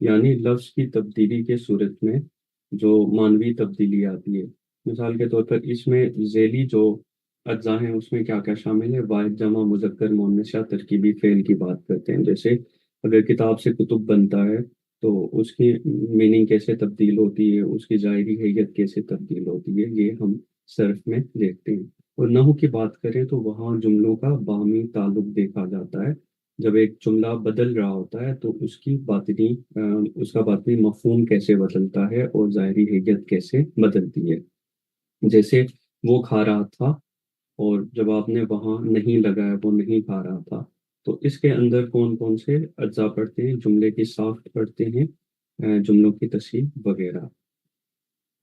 یعنی لفظ کی تبدیلی کے صورت میں جو معنوی تبدیلی آتی ہے. مثال کے طور پر اس میں ذیلی جو اجزاء ہیں اس میں کیا کیا شامل ہے؟ واحد، جمع، مذکر، مؤنث یا ترکیبی فعل کی بات کرتے ہیں. جیسے اگر کتاب سے کتب بنتا ہے تو اس کی میننگ کیسے تبدیل ہوتی ہے، اس کی ظاہری حیت کیسے تبدیل ہوتی ہے، یہ ہم صرف میں دیکھتے ہیں. اور نحو کی بات کریں تو وہاں جملوں کا باہمی تعلق دیکھا جاتا ہے. جب ایک جملہ بدل رہا ہوتا ہے تو اس کا باطنی مفہوم کیسے بدلتا ہے اور ظاہری حیت کیسے بدلتی ہے. جیسے وہ کھا رہا تھا، اور جب آپ نے وہاں نہیں لگایا وہ نہیں کھا رہا تھا، تو اس کے اندر کون کون سے اجزاء پڑتے ہیں؟ جملے کی ساخت پڑتے ہیں، جملوں کی تصحیح وغیرہ.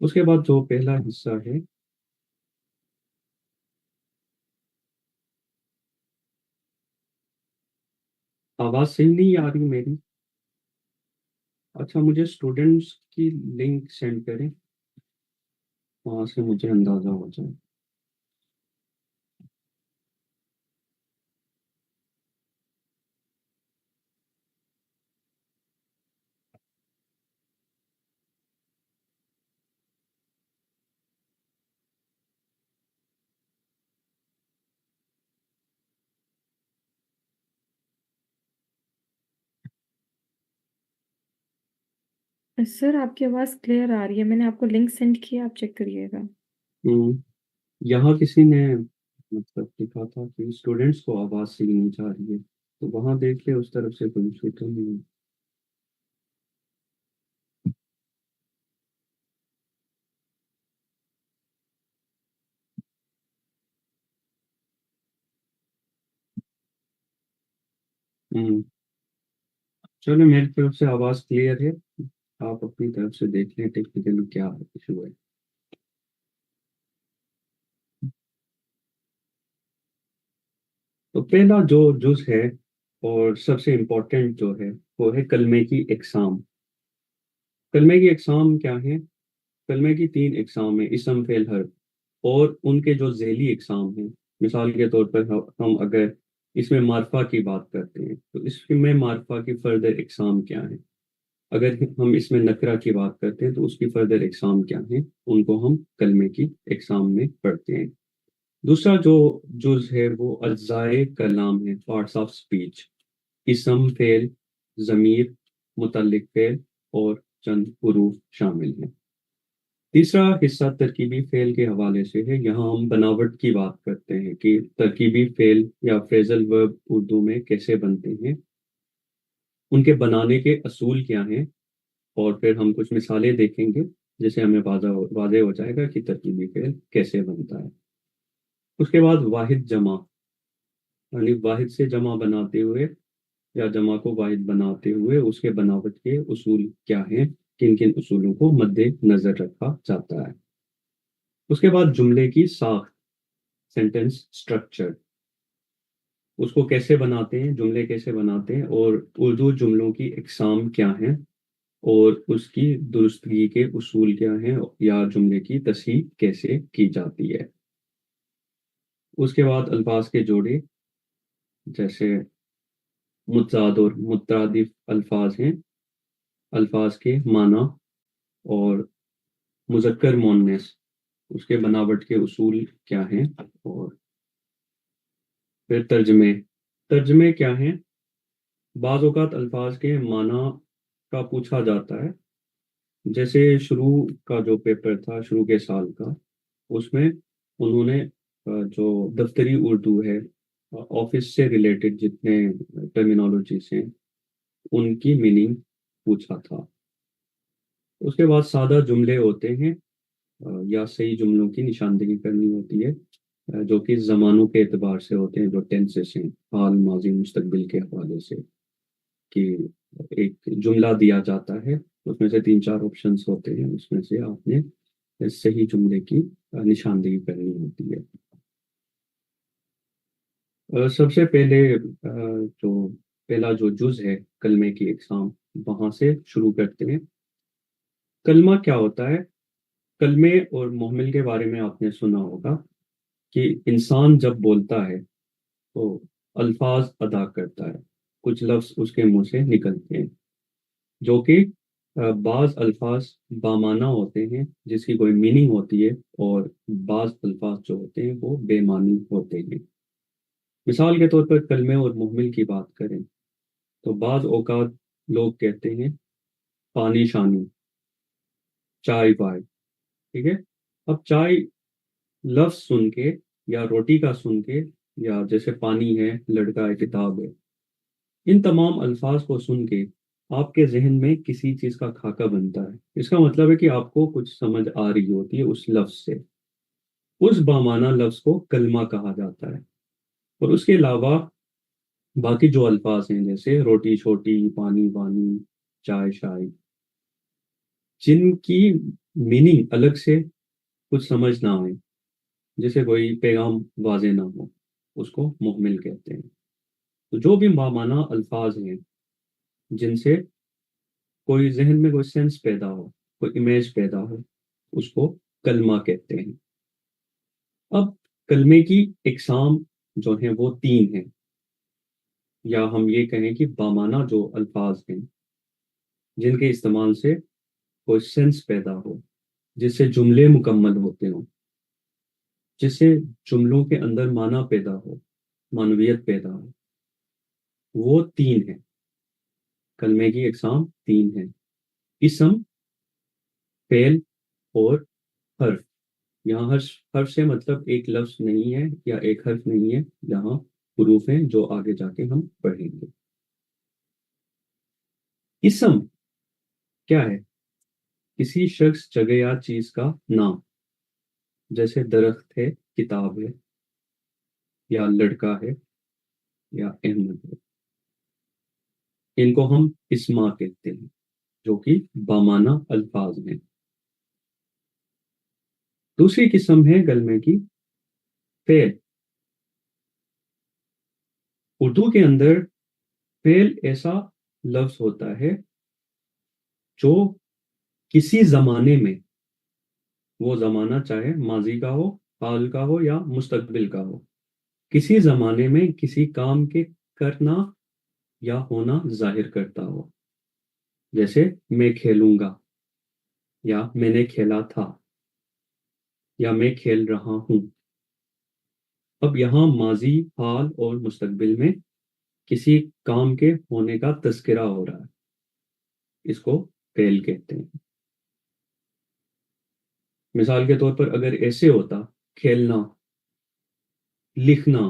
اس کے بعد جو پہلا حصہ ہے. آواز صحیح نہیں آ رہی میری؟ اچھا، مجھے اسٹوڈنٹس کی لنک سینڈ کریں، وہاں سے مجھے اندازہ ہو جائے. سر آپ کی آواز کلیئر آ رہی ہے، میں نے آپ کو لنک سینڈ کیا، آپ چیک کریے گا. ہم، یہاں کسی نے مطلب لکھا تھا کہ اسٹوڈنٹس کو آواز صحیح نہیں جا رہی ہے، تو وہاں دیکھ لے اس طرف سے کوئی ایشو تو نہیں ہے. ہم، چلو میری طرف سے آواز کلیئر ہے، آپ اپنی طرف سے دیکھ لیں ٹیکنیکلی کیا ایشو ہے. تو پہلا جو جز ہے اور سب سے امپورٹنٹ جو ہے وہ ہے کلمے کی اقسام. کلمے کی اقسام کیا ہیں؟ کلمے کی تین اقسام ہیں: اسم، فعل، حرف. اور ان کے جو ذیلی اقسام ہیں، مثال کے طور پر ہم اگر اس میں معرفہ کی بات کرتے ہیں تو اس میں معرفہ کی فردر اقسام کیا ہیں؟ اگر ہم اس میں نکرہ کی بات کرتے ہیں تو اس کی فردر اقسام کیا ہیں؟ ان کو ہم کلمے کی اقسام میں پڑھتے ہیں. دوسرا جو جز ہے وہ اجزائے کلام ہے، پارٹس آف اسپیچ. اسم، فعل، ضمیر، متعلق فعل اور چند حروف شامل ہیں. تیسرا حصہ ترکیبی فعل کے حوالے سے ہے. یہاں ہم بناوٹ کی بات کرتے ہیں کہ ترکیبی فعل یا فریزل ورب اردو میں کیسے بنتے ہیں، ان کے بنانے کے اصول کیا ہیں، اور پھر ہم کچھ مثالیں دیکھیں گے جس سے ہمیں واضح ہو جائے گا کہ ترکیبی فعل کیسے بنتا ہے. اس کے بعد واحد جمع، یعنی واحد سے جمع بناتے ہوئے یا جمع کو واحد بناتے ہوئے اس کے بناوٹ کے اصول کیا ہیں، کن کن اصولوں کو مد نظر رکھا جاتا ہے. اس کے بعد جملے کی ساخت، سینٹینس سٹرکچر، اس کو کیسے بناتے ہیں، جملے کیسے بناتے ہیں، اور اردو جملوں کی اقسام کیا ہیں اور اس کی درستگی کے اصول کیا ہیں، یا جملے کی تصحیح کیسے کی جاتی ہے. اس کے بعد الفاظ کے جوڑے، جیسے متضاد اور مترادف الفاظ ہیں، الفاظ کے معنی اور مذکر مؤنث، اس کے بناوٹ کے اصول کیا ہیں. اور پھر ترجمے. ترجمے کیا ہیں؟ بعض اوقات الفاظ کے معنی کا پوچھا جاتا ہے. جیسے شروع کا جو پیپر تھا، شروع کے سال کا، اس میں انہوں نے جو دفتری اردو ہے، آفس سے ریلیٹڈ جتنے ٹرمینالوجیز ہیں ان کی میننگ پوچھا تھا. اس کے بعد سادہ جملے ہوتے ہیں، یا صحیح جملوں کی نشاندہی کرنی ہوتی ہے، جو کہ زمانوں کے اعتبار سے ہوتے ہیں، جو ٹینسز ہیں، حال، ماضی، مستقبل کے حوالے سے. کہ ایک جملہ دیا جاتا ہے، اس میں سے تین چار آپشنس ہوتے ہیں، اس میں سے آپ نے صحیح جملے کی نشاندہی کرنی ہوتی ہے. سب سے پہلے جو پہلا جو جز ہے کلمے کی اقسام، وہاں سے شروع کرتے ہیں. کلمہ کیا ہوتا ہے؟ کلمے اور محمل کے بارے میں آپ نے سنا ہوگا کہ انسان جب بولتا ہے تو الفاظ ادا کرتا ہے، کچھ لفظ اس کے منہ سے نکلتے ہیں. جو کہ بعض الفاظ بامعنی ہوتے ہیں جس کی کوئی میننگ ہوتی ہے، اور بعض الفاظ جو ہوتے ہیں وہ بے معنی ہوتے ہیں۔ مثال کے طور پر کلمے اور محمل کی بات کریں تو بعض اوقات لوگ کہتے ہیں پانی شانی، چائے پائے، ٹھیک ہے۔ اب چائے لفظ سن کے یا روٹی کا سن کے یا جیسے پانی ہے، لڑکا ہے، کتاب ہے، ان تمام الفاظ کو سن کے آپ کے ذہن میں کسی چیز کا خاکہ بنتا ہے۔ اس کا مطلب ہے کہ آپ کو کچھ سمجھ آ رہی ہوتی ہے اس لفظ سے۔ اس بامعنی لفظ کو کلمہ کہا جاتا ہے۔ اور اس کے علاوہ باقی جو الفاظ ہیں جیسے روٹی چھوٹی، پانی پانی، چائے شائے، جن کی میننگ الگ سے کچھ سمجھ نہ آئے، جیسے کوئی پیغام واضح نہ ہو، اس کو محمل کہتے ہیں۔ تو جو بھی بامعنی الفاظ ہیں جن سے کوئی ذہن میں کوئی سینس پیدا ہو، کوئی امیج پیدا ہو، اس کو کلمہ کہتے ہیں۔ اب کلمے کی اقسام جو ہیں وہ تین ہیں، یا ہم یہ کہیں کہ بامعنی جو الفاظ ہیں جن کے استعمال سے کوئی سینس پیدا ہو، جس سے جملے مکمل ہوتے ہوں، جس سے جملوں کے اندر معنی پیدا ہو، معنویت پیدا ہو، وہ تین ہیں۔ کلمے کی اقسام تین ہیں: اسم، فعل اور حرف۔ یہاں حرف سے مطلب ایک لفظ نہیں ہے یا ایک حرف نہیں ہے، یہاں حروف ہیں جو آگے جا کے ہم پڑھیں گے۔ اسم کیا ہے؟ کسی شخص، جگہ یا چیز کا نام، جیسے درخت ہے، کتاب ہے، یا لڑکا ہے، یا احمد ہے۔ ان کو ہم اسما کہتے ہیں، جو کہ بامعنی الفاظ ہیں۔ دوسری قسم ہے کلمے کی فعل۔ اردو کے اندر فعل ایسا لفظ ہوتا ہے جو کسی زمانے میں، وہ زمانہ چاہے ماضی کا ہو، حال کا ہو یا مستقبل کا ہو، کسی زمانے میں کسی کام کے کرنا یا ہونا ظاہر کرتا ہو، جیسے میں کھیلوں گا، یا میں نے کھیلا تھا، یا میں کھیل رہا ہوں۔ اب یہاں ماضی، حال اور مستقبل میں کسی کام کے ہونے کا تذکرہ ہو رہا ہے، اس کو فعل کہتے ہیں۔ مثال کے طور پر اگر ایسے ہوتا کھیلنا، لکھنا،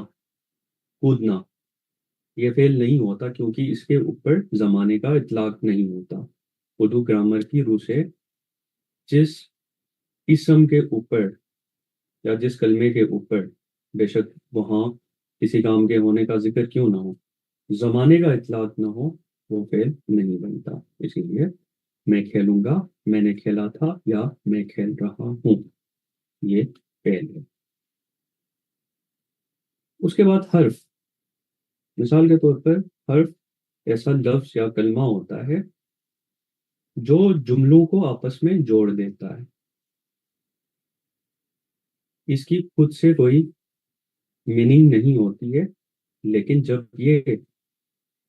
کودنا، یہ فعل نہیں ہوتا کیونکہ اس کے اوپر زمانے کا اطلاق نہیں ہوتا۔ اردو گرامر کی روح سے جس اسم کے اوپر یا جس کلمے کے اوپر، بے شک وہاں کسی کام کے ہونے کا ذکر کیوں نہ ہو، زمانے کا اطلاق نہ ہو، وہ فعل نہیں بنتا۔ اسی لیے میں کھیلوں گا، میں نے کھیلا تھا، یا میں کھیل رہا ہوں، یہ فعل ہے۔ اس کے بعد حرف۔ مثال کے طور پر حرف ایسا لفظ یا کلمہ ہوتا ہے جو جملوں کو آپس میں جوڑ دیتا ہے۔ اس کی خود سے کوئی میننگ نہیں ہوتی ہے، لیکن جب یہ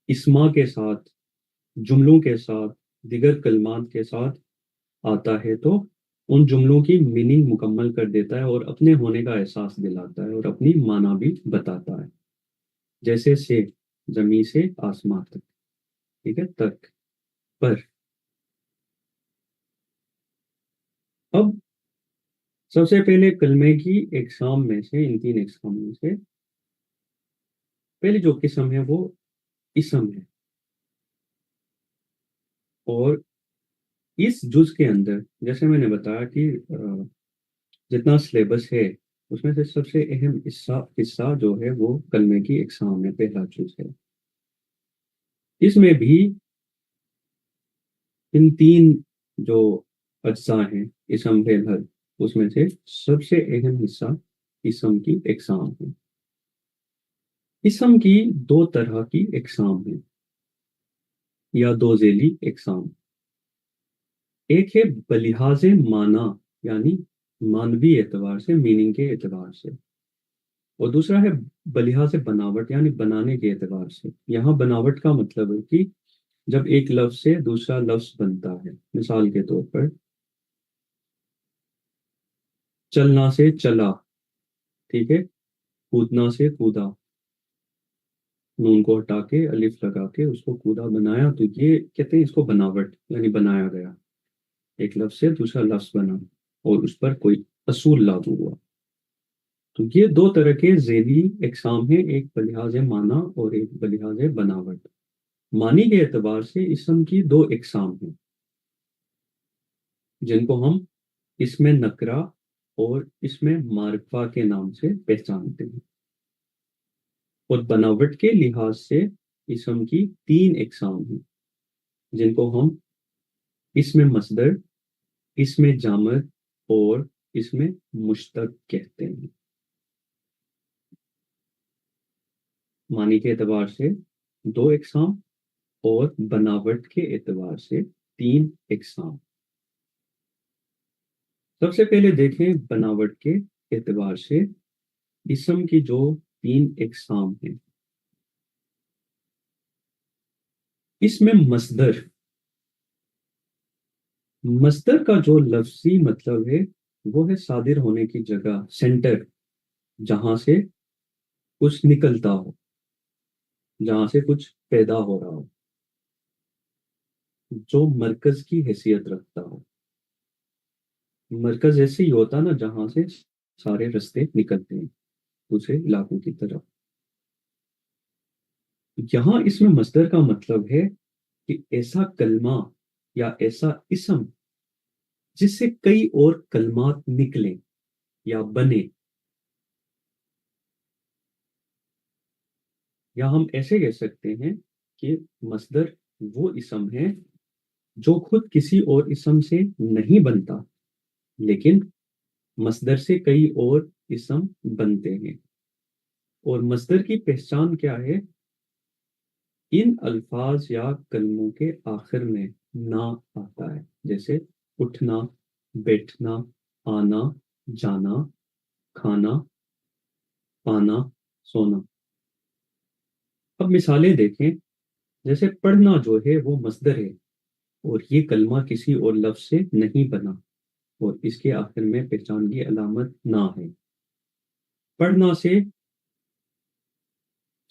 اسما کے ساتھ، جملوں کے ساتھ، دیگر کلمات کے ساتھ آتا ہے تو ان جملوں کی میننگ مکمل کر دیتا ہے اور اپنے ہونے کا احساس دلاتا ہے اور اپنی معنی بھی بتاتا ہے۔ جیسے سے، زمین سے آسمان تک، ٹھیک ہے، تک، پر۔ اب سب سے پہلے کلمے کی اقسام میں سے، ان تین اقسام میں سے پہلی جو قسم ہے وہ اسم ہے۔ اور اس جز کے اندر جیسے میں نے بتایا کہ جتنا سلیبس ہے اس میں سے سب سے اہم حصہ جو ہے وہ کلمے کی اقسام میں پہلا جز ہے۔ اس میں بھی ان تین جو اجزاء ہیں، اسم، فعل، حرف، اس میں سے سب سے اہم حصہ اسم کی اقسام ہے۔ اسم کی دو طرح کی اقسام ہیں یا دو ذیلی اقسام۔ ایک ہے بلحاظ معنی، یعنی معنوی اعتبار سے، میننگ کے اعتبار سے، اور دوسرا ہے بلحاظ بناوٹ، یعنی بنانے کے اعتبار سے۔ یہاں بناوٹ کا مطلب ہے کہ جب ایک لفظ سے دوسرا لفظ بنتا ہے، مثال کے طور پر چلنا سے چلا، ٹھیک ہے، کودنا سے کودا، نون کو ہٹا کے الف لگا کے اس کو کودا بنایا، تو یہ کہتے ہیں اس کو بناوٹ، یعنی بنایا گیا، ایک لفظ سے دوسرا لفظ بنا اور اس پر کوئی اصول لاگو ہوا۔ تو یہ دو طرح کے ذیلی اقسام ہیں، ایک بلحاظ معنی اور ایک بلحاظ بناوٹ۔ معنی کے اعتبار سے اسم کی دو اقسام ہیں جن کو ہم اسم نکرہ اور اسم معرفہ کے نام سے پہچانتے ہیں، اور بناوٹ کے لحاظ سے اسم کی تین اقسام ہیں جن کو ہم اسم مصدر، اسم جامد اور اسم مشتق کہتے ہیں۔ معنی کے اعتبار سے دو اقسام اور بناوٹ کے اعتبار سے تین اقسام۔ سب سے پہلے دیکھیں بناوٹ کے اعتبار سے اسم کی جو تین اقسام ہیں۔ اسم مصدر، مصدر کا جو لفظی مطلب ہے وہ ہے صادر ہونے کی جگہ، سینٹر، جہاں سے کچھ نکلتا ہو، جہاں سے کچھ پیدا ہو رہا ہو، جو مرکز کی حیثیت رکھتا ہو۔ مرکز ایسے ہی ہوتا نا جہاں سے سارے رستے نکلتے ہیں دوسرے علاقوں کی طرف۔ یہاں اس میں مصدر کا مطلب ہے کہ ایسا کلمہ یا ایسا اسم جس سے کئی اور کلمات نکلیں یا بنے، یا ہم ایسے کہہ سکتے ہیں کہ مصدر وہ اسم ہے جو خود کسی اور اسم سے نہیں بنتا لیکن مصدر سے کئی اور اسم بنتے ہیں۔ اور مصدر کی پہچان کیا ہے؟ ان الفاظ یا کلموں کے آخر میں نا آتا ہے، جیسے اٹھنا، بیٹھنا، آنا، جانا، کھانا، پانا، سونا۔ اب مثالیں دیکھیں، جیسے پڑھنا جو ہے وہ مصدر ہے اور یہ کلمہ کسی اور لفظ سے نہیں بنا اور اس کے آخر میں پہچان کی علامت نہ ہے۔ پڑھنا سے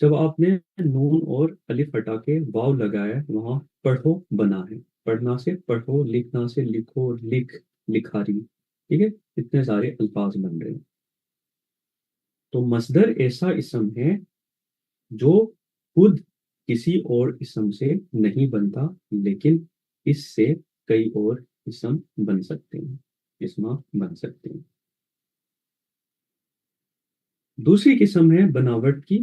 جب آپ نے نون اور الف ہٹا کے واو لگایا، وہاں پڑھو بنا ہے۔ پڑھنا سے پڑھو، لکھنا سے لکھو، لکھ، لکھاری، ٹھیک ہے، اتنے سارے الفاظ بن رہے ہیں۔ تو مصدر ایسا اسم ہے جو خود کسی اور اسم سے نہیں بنتا لیکن اس سے کئی اور اسم بن سکتے ہیں، اسما بن سکتے ہیں۔ دوسری قسم ہے بناوٹ کی،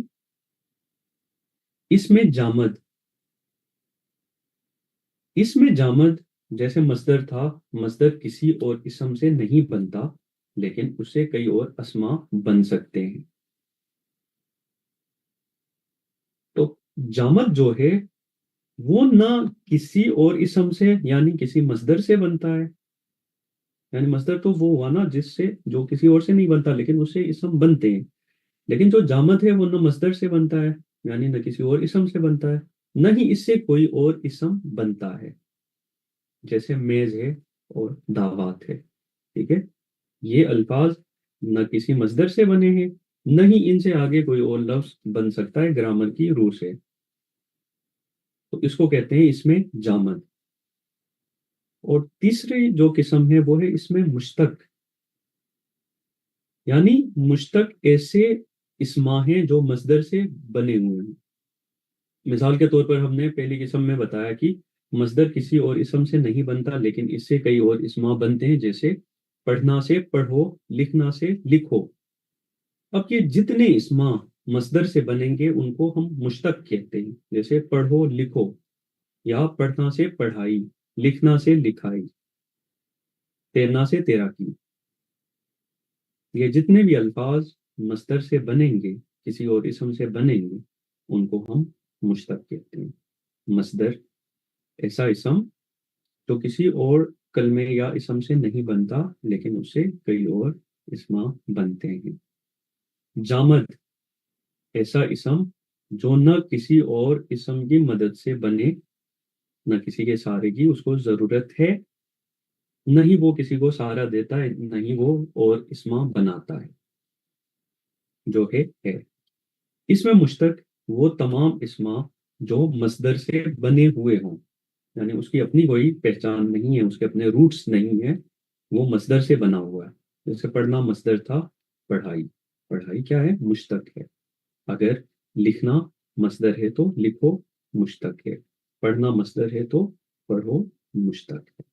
اسم جامد۔ اسم جامد جیسے مصدر تھا، مصدر کسی اور اسم سے نہیں بنتا لیکن اس سے کئی اور اسما بن سکتے ہیں۔ تو جامد جو ہے وہ نہ کسی اور اسم سے یعنی کسی مصدر سے بنتا ہے، یعنی مصدر تو وہ ہوا نا جس سے جو کسی اور سے نہیں بنتا لیکن اس سے اسم بنتے ہیں، لیکن جو جامد ہے وہ نہ مصدر سے بنتا ہے یعنی نہ کسی اور اسم سے بنتا ہے، نہ ہی اس سے کوئی اور اسم بنتا ہے، جیسے میز ہے اور دعوات ہے، ٹھیک ہے۔ یہ الفاظ نہ کسی مصدر سے بنے ہیں، نہ ہی ان سے آگے کوئی اور لفظ بن سکتا ہے گرامر کی روح سے، تو اس کو کہتے ہیں اس میں جامد۔ اور تیسری جو قسم ہے وہ ہے اس میں مشتق، یعنی مشتق ایسے اسما ہیں جو مصدر سے بنے ہوئے ہیں۔ مثال کے طور پر ہم نے پہلی قسم میں بتایا کہ مصدر کسی اور اسم سے نہیں بنتا لیکن اس سے کئی اور اسما بنتے ہیں، جیسے پڑھنا سے پڑھو، لکھنا سے لکھو۔ اب یہ جتنے اسما مصدر سے بنیں گے ان کو ہم مشتق کہتے ہیں، جیسے پڑھو، لکھو، یا پڑھنا سے پڑھائی، لکھنا سے لکھائی، تیرنا سے تیراکی۔ یہ جتنے بھی الفاظ مصدر سے بنیں گے، کسی اور اسم سے بنیں گے، ان کو ہم مشتق کہتے ہیں۔ مصدر ایسا اسم جو کسی اور کلمے یا اسم سے نہیں بنتا لیکن اس سے کئی اور اسما بنتے ہیں۔ جامد ایسا اسم جو نہ کسی اور اسم کی مدد سے بنے نہ کسی کے سہارے کی اس کو ضرورت ہے، نہ ہی وہ کسی کو سہارا دیتا ہے، نہ ہی وہ اور اسما بناتا ہے، جو ہے۔ اس میں مشتق وہ تمام اسما جو مصدر سے بنے ہوئے ہوں، یعنی اس کی اپنی کوئی پہچان نہیں ہے، اس کے اپنے روٹس نہیں ہے، وہ مصدر سے بنا ہوا ہے۔ جیسے پڑھنا مصدر تھا، پڑھائی، پڑھائی کیا ہے؟ مشتق ہے۔ اگر لکھنا مصدر ہے تو لکھو مشتق ہے، پڑھنا مصدر ہے تو پڑھو مشتق ہے۔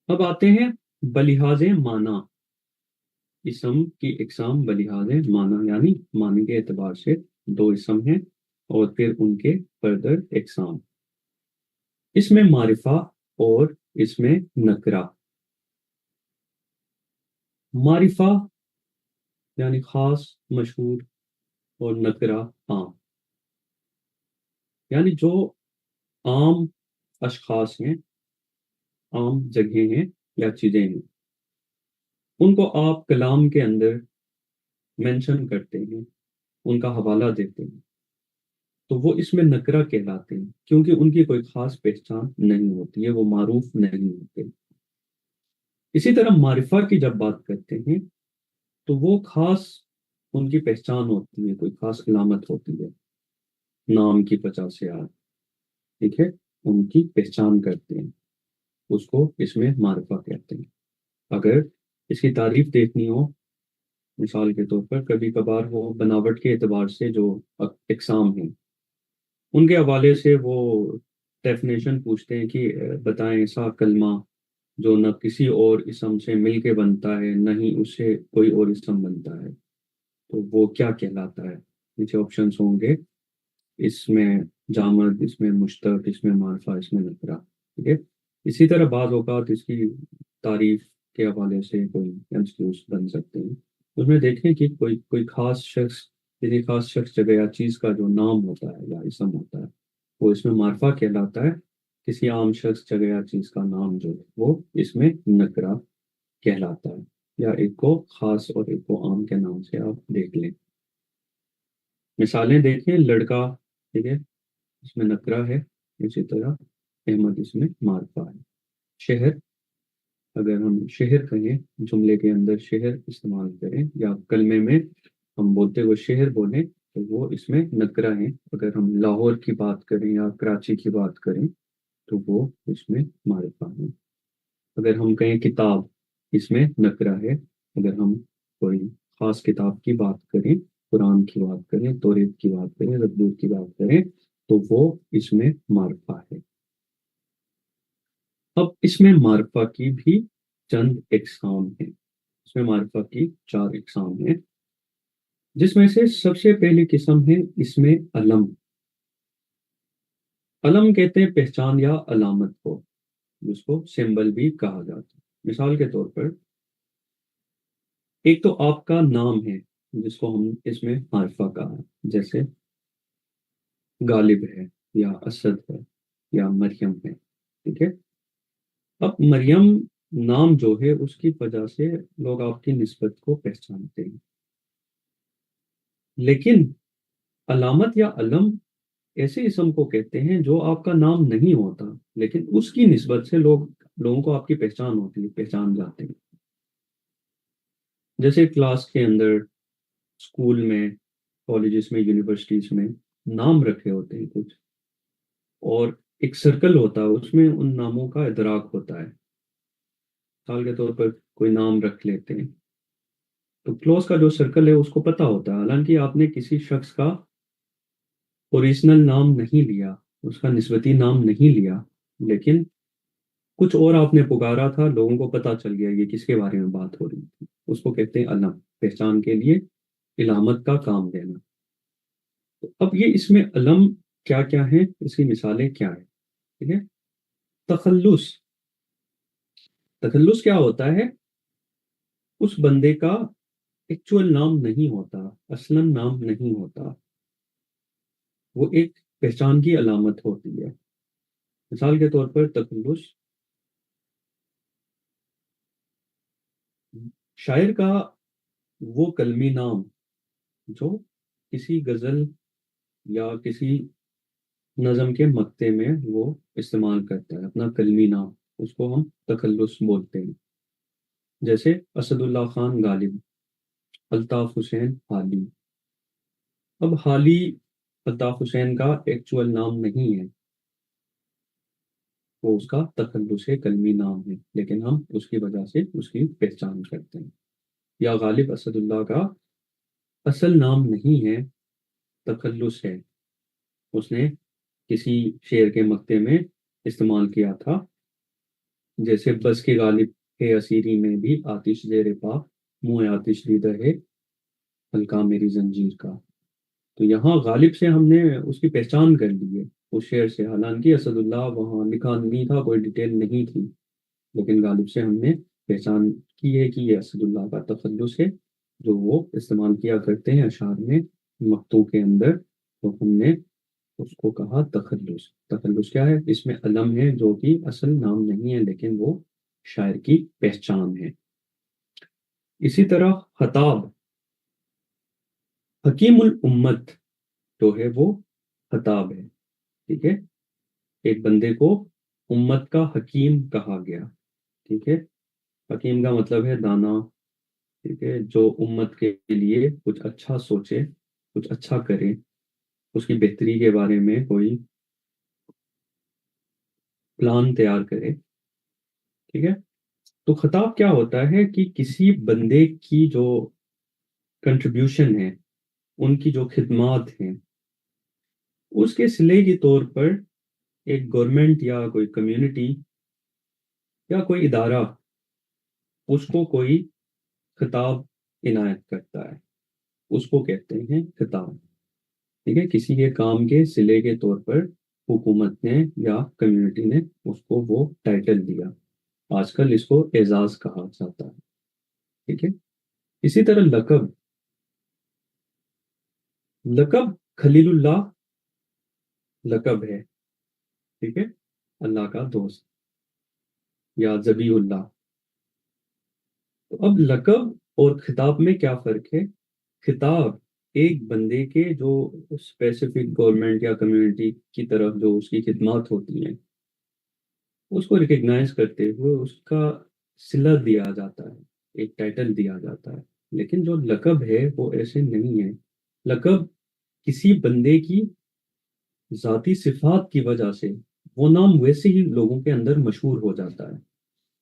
اب آتے ہیں بلحاظ معنی، اسم کی اقسام بلحاظ معنی، یعنی معنی کے اعتبار سے دو اسم ہیں اور پھر ان کے فردر اقسام، اس میں معرفہ اور اس میں نکرہ۔ معرفہ یعنی خاص، مشہور، اور نکرہ عام، یعنی جو عام اشخاص ہیں، عام جگہیں ہیں یا چیزیں ہیں، ان کو آپ کلام کے اندر مینشن کرتے ہیں، ان کا حوالہ دیتے ہیں، تو وہ اس میں نکرہ کہلاتے ہیں، کیونکہ ان کی کوئی خاص پہچان نہیں ہوتی ہے، وہ معروف نہیں ہوتے۔ اسی طرح معرفہ کی جب بات کرتے ہیں تو وہ خاص ان کی پہچان ہوتی ہے، کوئی خاص علامت ہوتی ہے، نام کی وجہ سے آپ، ٹھیک ہے، ان کی پہچان کرتے ہیں، اس کو اس میں معرفہ کہتے ہیں۔ اگر اس کی تعریف دیکھنی ہو، مثال کے طور پر کبھی کبھار وہ بناوٹ کے اعتبار سے جو اقسام ہیں ان کے حوالے سے وہ ڈیفینیشن پوچھتے ہیں کہ بتائیں ایسا کلمہ جو نہ کسی اور اسم سے مل کے بنتا ہے، نہ ہی اس سے کوئی اور اسم بنتا ہے، تو وہ کیا کہلاتا ہے؟ نیچے آپشنس ہوں گے، اس میں جامد، اس میں مشتق، اس میں معرفہ، اس میں نکرہ، ٹھیک ہے۔ اسی طرح بعض اوقات اس کی تعریف کے حوالے سے کوئی انسٹیٹیوٹس بن سکتے ہیں، اس میں دیکھیں کہ کوئی خاص شخص، کسی خاص شخص جگہ یا چیز کا جو نام ہوتا ہے یا اسم ہوتا ہے وہ اس میں معرفہ کہلاتا ہے، کسی عام شخص جگہ یا چیز کا نام جو ہے وہ اس میں نکرہ کہلاتا ہے، یا ایک کو خاص اور ایک کو عام کے نام سے آپ دیکھ لیں۔ مثالیں دیکھیں، لڑکا، ٹھیک ہے، اس میں نکرہ ہے، اسی طرح احمد اس میں معرفہ ہے۔ شہر، اگر ہم شہر کہیں، جملے کے اندر شہر استعمال کریں یا کلمے میں ہم بولتے ہوئے شہر بولیں تو وہ اس میں نکرہ ہیں۔ اگر ہم لاہور کی بات کریں یا کراچی کی بات کریں تو وہ اس میں معرفہ ہیں۔ اگر ہم کہیں کتاب، اس میں نکرہ ہے۔ اگر ہم کوئی خاص کتاب کی بات کریں، قرآن کی بات کریں، توریت کی بات کریں، زبور کی بات کریں تو وہ اس میں معرفہ ہے۔ اب اس میں معرفہ کی بھی چند اقسام ہیں، اس میں معرفہ کی 4 اقسام ہیں، جس میں سے سب سے پہلی قسم ہے اس میں علم۔ علم کہتے ہیں پہچان یا علامت کو، جس کو سمبل بھی کہا جاتا ہے۔ مثال کے طور پر ایک تو آپ کا نام ہے جس کو ہم اس میں معرفہ کہا، جیسے غالب ہے یا اسد ہے یا مریم ہے، ٹھیک ہے۔ اب مریم نام جو ہے اس کی وجہ سے لوگ آپ کی نسبت کو پہچانتے ہیں، لیکن علامت یا علم ایسے اسم کو کہتے ہیں جو آپ کا نام نہیں ہوتا لیکن اس کی نسبت سے لوگوں کو آپ کی پہچان ہوتی ہے، پہچان جاتے ہیں۔ جیسے کلاس کے اندر، اسکول میں، کالجز میں، یونیورسٹیز میں نام رکھے ہوتے ہیں کچھ، اور ایک سرکل ہوتا ہے، اس میں ان ناموں کا ادراک ہوتا ہے۔ مثال کے طور پر کوئی نام رکھ لیتے ہیں تو کلوز کا جو سرکل ہے اس کو پتہ ہوتا ہے، حالانکہ آپ نے کسی شخص کا اوریجنل نام نہیں لیا، اس کا نسبتی نام نہیں لیا، لیکن کچھ اور آپ نے پکارا تھا، لوگوں کو پتہ چل گیا یہ کس کے بارے میں بات ہو رہی تھی، اس کو کہتے ہیں علم، پہچان کے لیے علامت کا کام دینا۔ تو اب یہ اس میں علم کیا کیا ہیں، اس کی مثالیں کیا ہیں، ٹھیک ہے۔ تخلص، تخلص کیا ہوتا ہے؟ اس بندے کا ایکچوئل نام نہیں ہوتا، اصلاً نام نہیں ہوتا، وہ ایک پہچان کی علامت ہوتی ہے۔ مثال کے طور پر تخلص، شاعر کا وہ کلمی نام جو کسی غزل یا کسی نظم کے مقطع میں وہ استعمال کرتا ہے، اپنا کلمی نام، اس کو ہم تخلص بولتے ہیں. جیسے اسد اللہ خان غالب، الطاف حسین حالی. اب حالی الطاف حسین کا ایکچوئل نام نہیں ہے، وہ اس کا تخلص کلمی نام ہے، لیکن ہم اس کی وجہ سے اس کی پہچان کرتے ہیں. یا غالب اسد اللہ کا اصل نام نہیں ہے، تخلص ہے، اس نے کسی شعر کے مقطع میں استعمال کیا تھا. جیسے بس کے غالب ہے اسیری میں بھی آتش زیر پا، منہ آتش دیدہ ہے حلقہ میری زنجیر کا. تو یہاں غالب سے ہم نے اس کی پہچان کر لی ہے اس شعر سے، حالانکہ اسد اللہ وہاں لکھا نہیں تھا، کوئی ڈیٹیل نہیں تھی، لیکن غالب سے ہم نے پہچان کی ہے کہ یہ اسد اللہ کا تخلص ہے جو وہ استعمال کیا کرتے ہیں اشعار میں، مقطوع کے اندر. تو ہم نے اس کو کہا تخلص. تخلص کیا ہے؟ اس میں علم ہے جو کہ اصل نام نہیں ہے، لیکن وہ شاعر کی پہچان ہے. اسی طرح خطاب، حکیم الامت جو ہے وہ خطاب ہے. ٹھیک ہے، ایک بندے کو امت کا حکیم کہا گیا. ٹھیک ہے، حکیم کا مطلب ہے دانا. ٹھیک ہے، جو امت کے لیے کچھ اچھا سوچے، کچھ اچھا کرے، اس کی بہتری کے بارے میں کوئی پلان تیار کرے. ٹھیک ہے، تو خطاب کیا ہوتا ہے کہ کسی بندے کی جو کنٹریبیوشن ہے، ان کی جو خدمات ہیں، اس کے صلے کے طور پر ایک گورنمنٹ یا کوئی کمیونٹی یا کوئی ادارہ اس کو کوئی خطاب عنایت کرتا ہے، اس کو کہتے ہیں خطاب. ٹھیک ہے، کسی کے کام کے صلے کے طور پر حکومت نے یا کمیونٹی نے اس کو وہ ٹائٹل دیا. آج کل اس کو اعزاز کہا جاتا ہے. ٹھیک ہے، اسی طرح لقب. لقب خلیل اللہ لقب ہے. ٹھیک ہے، اللہ کا دوست، یا ذبیح اللہ. تو اب لقب اور خطاب میں کیا فرق ہے؟ خطاب ایک بندے کے جو اسپیسیفک گورنمنٹ یا کمیونٹی کی طرف جو اس کی خدمات ہوتی ہیں، اس کو ریکگنائز کرتے ہوئے اس کا صلہ دیا جاتا ہے، ایک ٹائٹل دیا جاتا ہے. لیکن جو لقب ہے وہ ایسے نہیں ہے. لقب کسی بندے کی ذاتی صفات کی وجہ سے وہ نام ویسے ہی لوگوں کے اندر مشہور ہو جاتا ہے.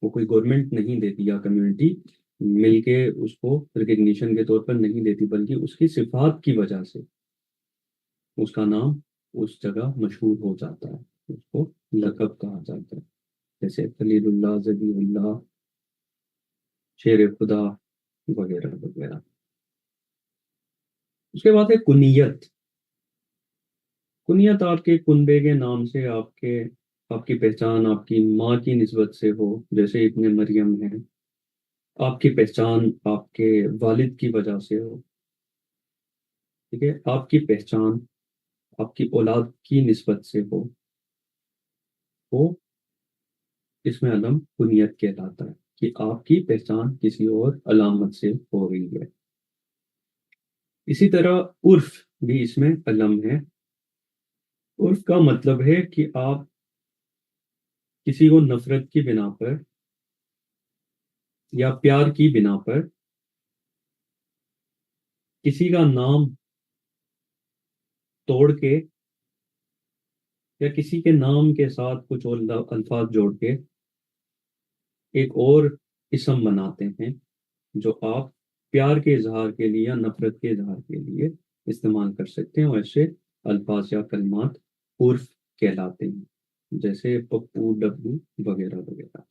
وہ کوئی گورنمنٹ نہیں دیتی یا کمیونٹی مل کے اس کو ریکگنیشن کے طور پر نہیں دیتی، بلکہ اس کی صفات کی وجہ سے اس کا نام اس جگہ مشہور ہو جاتا ہے، اس کو لقب کہا جاتا ہے. جیسے خلیل اللہ، ذبیح اللہ، شیر خدا وغیرہ وغیرہ. اس کے بعد ہے کنیت. کنیت آپ کے کنبے کے نام سے، آپ کی پہچان آپ کی ماں کی نسبت سے ہو، جیسے ابن مریم ہے. آپ کی پہچان آپ کے والد کی وجہ سے ہو. ٹھیک ہے، آپ کی پہچان آپ کی اولاد کی نسبت سے ہو، وہ اس میں علم کنیت کہلاتا ہے کہ آپ کی پہچان کسی اور علامت سے ہو رہی ہے. اسی طرح عرف بھی اس میں علم ہے. عرف کا مطلب ہے کہ آپ کسی کو نفرت کی بنا پر یا پیار کی بنا پر کسی کا نام توڑ کے یا کسی کے نام کے ساتھ کچھ اور الفاظ جوڑ کے ایک اور اسم بناتے ہیں جو آپ پیار کے اظہار کے لیے یا نفرت کے اظہار کے لیے استعمال کر سکتے ہیں. اور ایسے الفاظ یا کلمات عرف کہلاتے ہیں، جیسے پپو، ڈبو وغیرہ وغیرہ.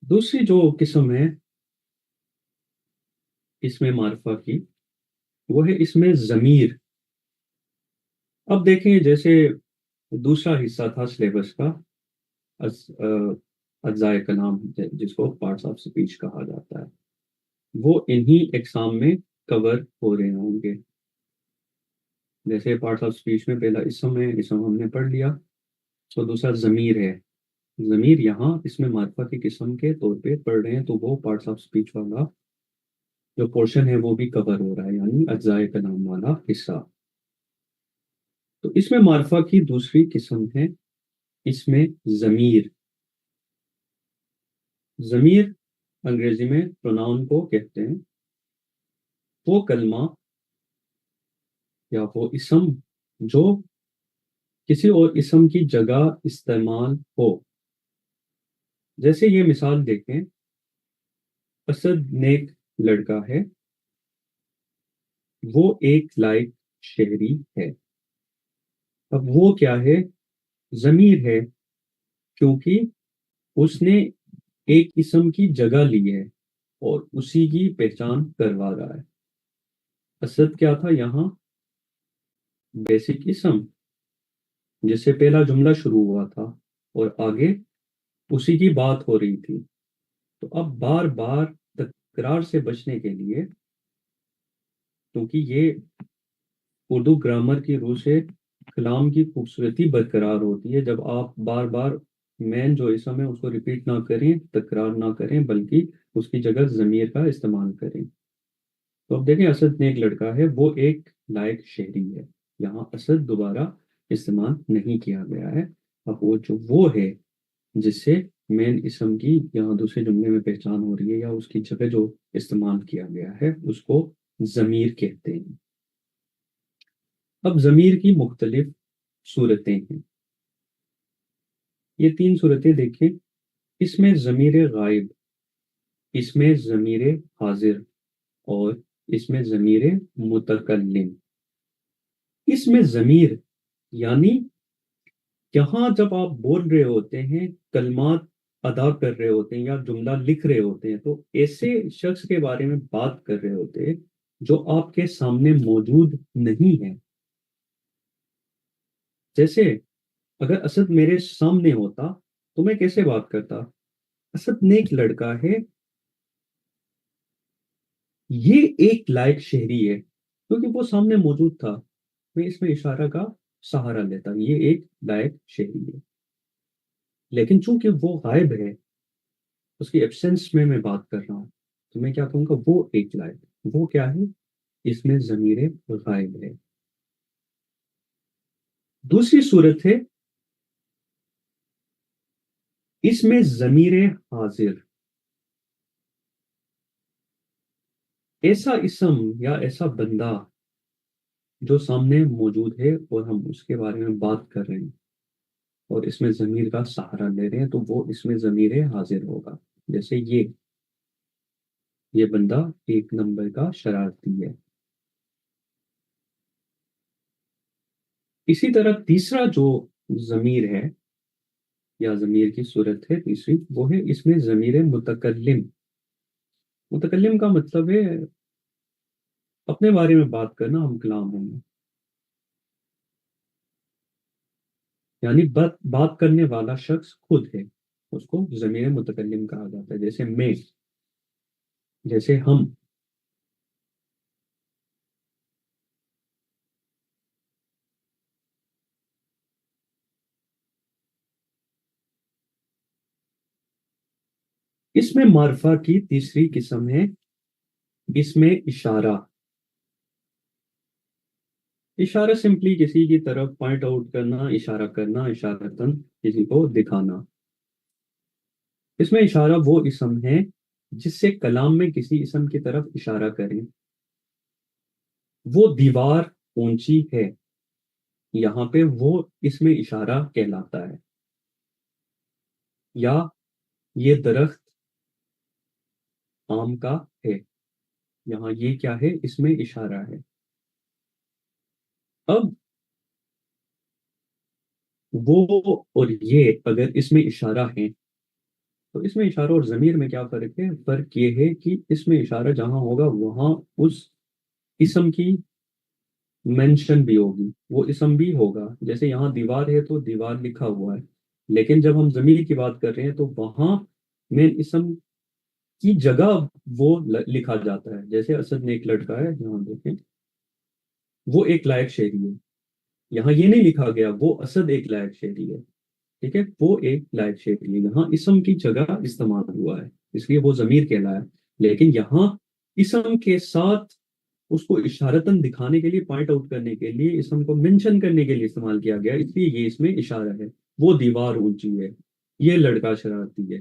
دوسری جو قسم ہے اس میں معرفہ کی، وہ ہے اس میں ضمیر. اب دیکھیں، جیسے دوسرا حصہ تھا سلیبس کا اجزائے کلام، جس کو پارٹس آف سپیچ کہا جاتا ہے، وہ انہی اقسام میں کور ہو رہے ہوں گے. جیسے پارٹس آف سپیچ میں پہلا اسم ہے، اسم ہم نے پڑھ لیا. اور دوسرا ضمیر ہے. ضمیر یہاں اس میں معرفہ کی قسم کے طور پہ پڑھ رہے ہیں تو وہ پارٹس آف اسپیچ والا جو پورشن ہے وہ بھی کور ہو رہا ہے، یعنی اجزائے کلام والا حصہ. تو اس میں معرفہ کی دوسری قسم ہے اس میں ضمیر. ضمیر انگریزی میں پروناؤن کو کہتے ہیں. وہ کلمہ یا وہ اسم جو کسی اور اسم کی جگہ استعمال ہو. جیسے یہ مثال دیکھیں، اسد نیک لڑکا ہے، وہ ایک لائق شہری ہے. اب وہ کیا ہے؟ ضمیر ہے، کیونکہ اس نے ایک اسم کی جگہ لی ہے اور اسی کی پہچان کروا رہا ہے. اسد کیا تھا یہاں؟ بیسک اسم جس سے پہلا جملہ شروع ہوا تھا اور آگے اسی کی بات ہو رہی تھی. تو اب بار بار تکرار سے بچنے کے لیے، کیونکہ یہ اردو گرامر کی روح سے کلام کی خوبصورتی برقرار ہوتی ہے جب آپ بار بار مین جو اسم ہے اس کو ریپیٹ نہ کریں، تکرار نہ کریں، بلکہ اس کی جگہ ضمیر کا استعمال کریں. تو اب دیکھیں، اسد نیک لڑکا ہے، وہ ایک لائق شہری ہے. یہاں اسد دوبارہ استعمال نہیں کیا گیا ہے. اب وہ جو وہ ہے جس سے مین اسم کی یہاں دوسرے جملے میں پہچان ہو رہی ہے یا اس کی جگہ جو استعمال کیا گیا ہے اس کو ضمیر کہتے ہیں. اب ضمیر کی مختلف صورتیں ہیں. یہ 3 صورتیں دیکھیں. اس میں ضمیر غائب، اس میں ضمیر حاضر اور اس میں ضمیر متکلم. اس میں ضمیر یعنی یہاں جب آپ بول رہے ہوتے ہیں، کلمات ادا کر رہے ہوتے ہیں یا جملہ لکھ رہے ہوتے ہیں، تو ایسے شخص کے بارے میں بات کر رہے ہوتے ہیں جو آپ کے سامنے موجود نہیں ہے. جیسے اگر اسد میرے سامنے ہوتا تو میں کیسے بات کرتا؟ اسد نیک لڑکا ہے، یہ ایک لائق شہری ہے. کیونکہ وہ سامنے موجود تھا، میں اس میں اشارہ کا سہارا لیتا، یہ ایک لائق شہری ہے. لیکن چونکہ وہ غائب ہے، اس کی ایبسنس میں بات کر رہا ہوں، تو میں کیا کہوں گا؟ وہ ایک لائق. وہ کیا ہے؟ اس میں ضمیر غائب ہے. دوسری صورت ہے اس میں ضمیر حاضر. ایسا اسم یا ایسا بندہ جو سامنے موجود ہے اور ہم اس کے بارے میں بات کر رہے ہیں اور اس میں ضمیر کا سہارا لے رہے ہیں، تو وہ اس میں ضمیر حاضر ہوگا. جیسے یہ بندہ 1 نمبر کا شرارتی ہے. اسی طرح تیسرا جو ضمیر ہے یا ضمیر کی صورت ہے تیسری، وہ ہے اس میں ضمیر متکلم. متکلم کا مطلب ہے اپنے بارے میں بات کرنا، ہم کلام ہوں گے، یعنی بات کرنے والا شخص خود ہے، اس کو ضمیر متکلم کہا جاتا ہے. جیسے میں، جیسے ہم. اس میں معرفہ کی تیسری قسم ہے اس میں اشارہ. اشارہ سمپلی کسی کی طرف پوائنٹ آؤٹ کرنا، اشارہ کرنا، اشارتاً کسی کو دکھانا. اس میں اشارہ وہ اسم ہے جس سے کلام میں کسی اسم کی طرف اشارہ کریں. وہ دیوار اونچی ہے، یہاں پہ وہ اس میں اشارہ کہلاتا ہے. یا یہ درخت آم کا ہے، یہاں یہ کیا ہے؟ اس میں اشارہ ہے. اب وہ اور یہ اگر اس میں اشارہ ہیں تو اس میں اشارہ اور ضمیر میں کیا فرق ہے؟ فرق یہ ہے کہ اس میں اشارہ جہاں ہوگا وہاں اس اسم کی مینشن بھی ہوگی، وہ اسم بھی ہوگا. جیسے یہاں دیوار ہے تو دیوار لکھا ہوا ہے، لیکن جب ہم ضمیر کی بات کر رہے ہیں تو وہاں مین اسم کی جگہ وہ لکھا جاتا ہے. جیسے اسد نے ایک لڑکا ہے، یہاں دیکھیں، وہ ایک لائق شہری ہے. یہاں یہ نہیں لکھا گیا وہ اسد ایک لائق شہری ہے، ٹھیک ہے، وہ ایک لائف شیپ لی، یہاں اسم کی جگہ استعمال ہوا ہے اس لیے وہ ضمیر کہلایا، لیکن یہاں اسم کے ساتھ اس کو اشارتاً دکھانے کے لیے، پوائنٹ آؤٹ کرنے کے لیے، اسم کو مینشن کرنے کے لیے استعمال کیا گیا، اس لیے یہ اس میں اشارہ ہے۔ وہ دیوار اونچی ہے، یہ لڑکا شرارتی ہے،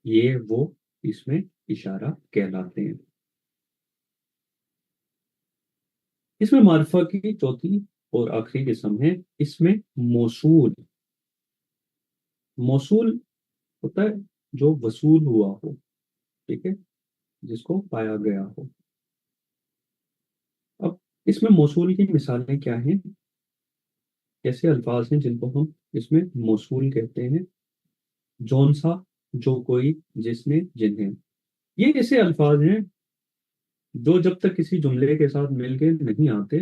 یہ وہ اس میں اشارہ کہلاتے ہیں۔ اس میں معرفہ کی چوتھی اور آخری قسم ہے اس میں موصول۔ موصول ہوتا ہے جو وصول ہوا ہو، ٹھیک ہے، جس کو پایا گیا ہو۔ اب اس میں موصول کی مثالیں کیا ہیں؟ ایسے الفاظ ہیں جن کو ہم اس میں موصول کہتے ہیں: جون سا، جو کوئی، جس نے، جنہیں۔ یہ ایسے الفاظ ہیں جو جب تک کسی جملے کے ساتھ مل کے نہیں آتے،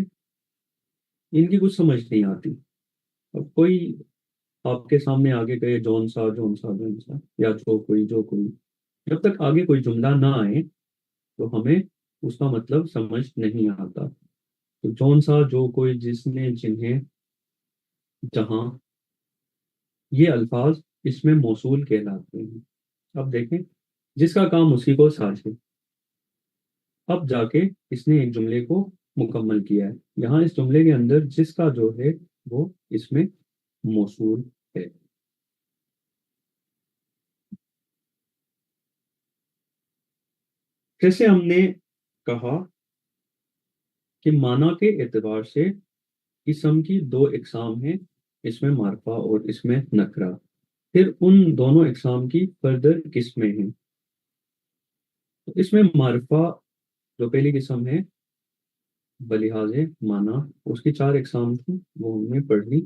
ان کی کچھ سمجھ نہیں آتی۔ اب کوئی آپ کے سامنے آگے کہے جون سا، جون سا، جون سا، یا جو کوئی، جو کوئی، جب تک آگے کوئی جملہ نہ آئے تو ہمیں اس کا مطلب سمجھ نہیں آتا۔ تو جون سا، جو کوئی، جس نے، جنہیں، جہاں، یہ الفاظ اس میں موصول کہلاتے ہیں۔ اب دیکھیں، جس کا کام اسی کو ساجے، اب جا کے اس نے ایک جملے کو مکمل کیا ہے، یہاں اس جملے کے اندر جس کا جو ہے وہ اس میں موصول ہے۔ جیسے ہم نے کہا کہ معنی کے اعتبار سے اسم کی دو اقسام ہیں، اس میں معرفہ اور اس میں نکرہ۔ پھر ان دونوں اقسام کی فردر قسمیں ہیں۔ تو اس میں معرفہ جو پہلی قسم ہے بلحاظ معنی، اس کی چار اقسام تھیں، وہ ہم نے پڑھ لی۔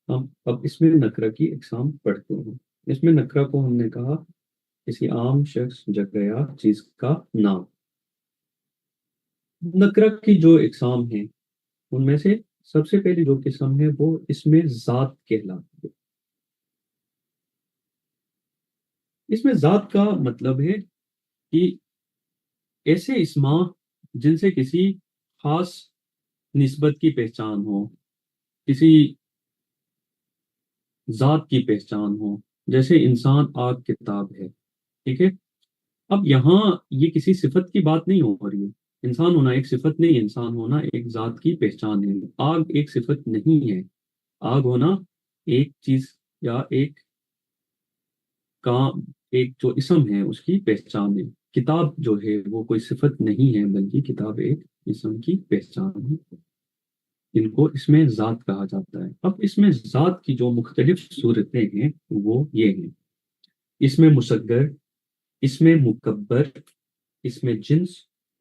ہم اب اس میں نکرہ کی اقسام پڑھتے ہیں۔ اس میں نکرہ کو ہم نے کہا کسی عام شخص، جگہ یا چیز کا نام۔ نکرہ کی جو اقسام ہیں ان میں سے سب سے پہلی جو قسم ہے وہ اس میں ذات کہلاتی ہے۔ اس میں ذات کا مطلب ہے کہ ایسے اسما جن سے کسی خاص نسبت کی پہچان ہو، کسی ذات کی پہچان ہو، جیسے انسان، آگ، کتاب ہے، ٹھیک ہے۔ اب یہاں یہ کسی صفت کی بات نہیں ہو رہی ہے، انسان ہونا ایک صفت نہیں، انسان ہونا ایک ذات کی پہچان ہے۔ آگ ایک صفت نہیں ہے، آگ ہونا ایک چیز یا ایک کام، ایک جو اسم ہے اس کی پہچان ہے۔ کتاب جو ہے وہ کوئی صفت نہیں ہے بلکہ کتاب ایک اسم کی پہچان ہے، ان کو اس میں ذات کہا جاتا ہے۔ اب اس میں ذات کی جو مختلف صورتیں ہیں وہ یہ ہیں: اس میں مصغر، اس میں مکبر، اس میں جنس،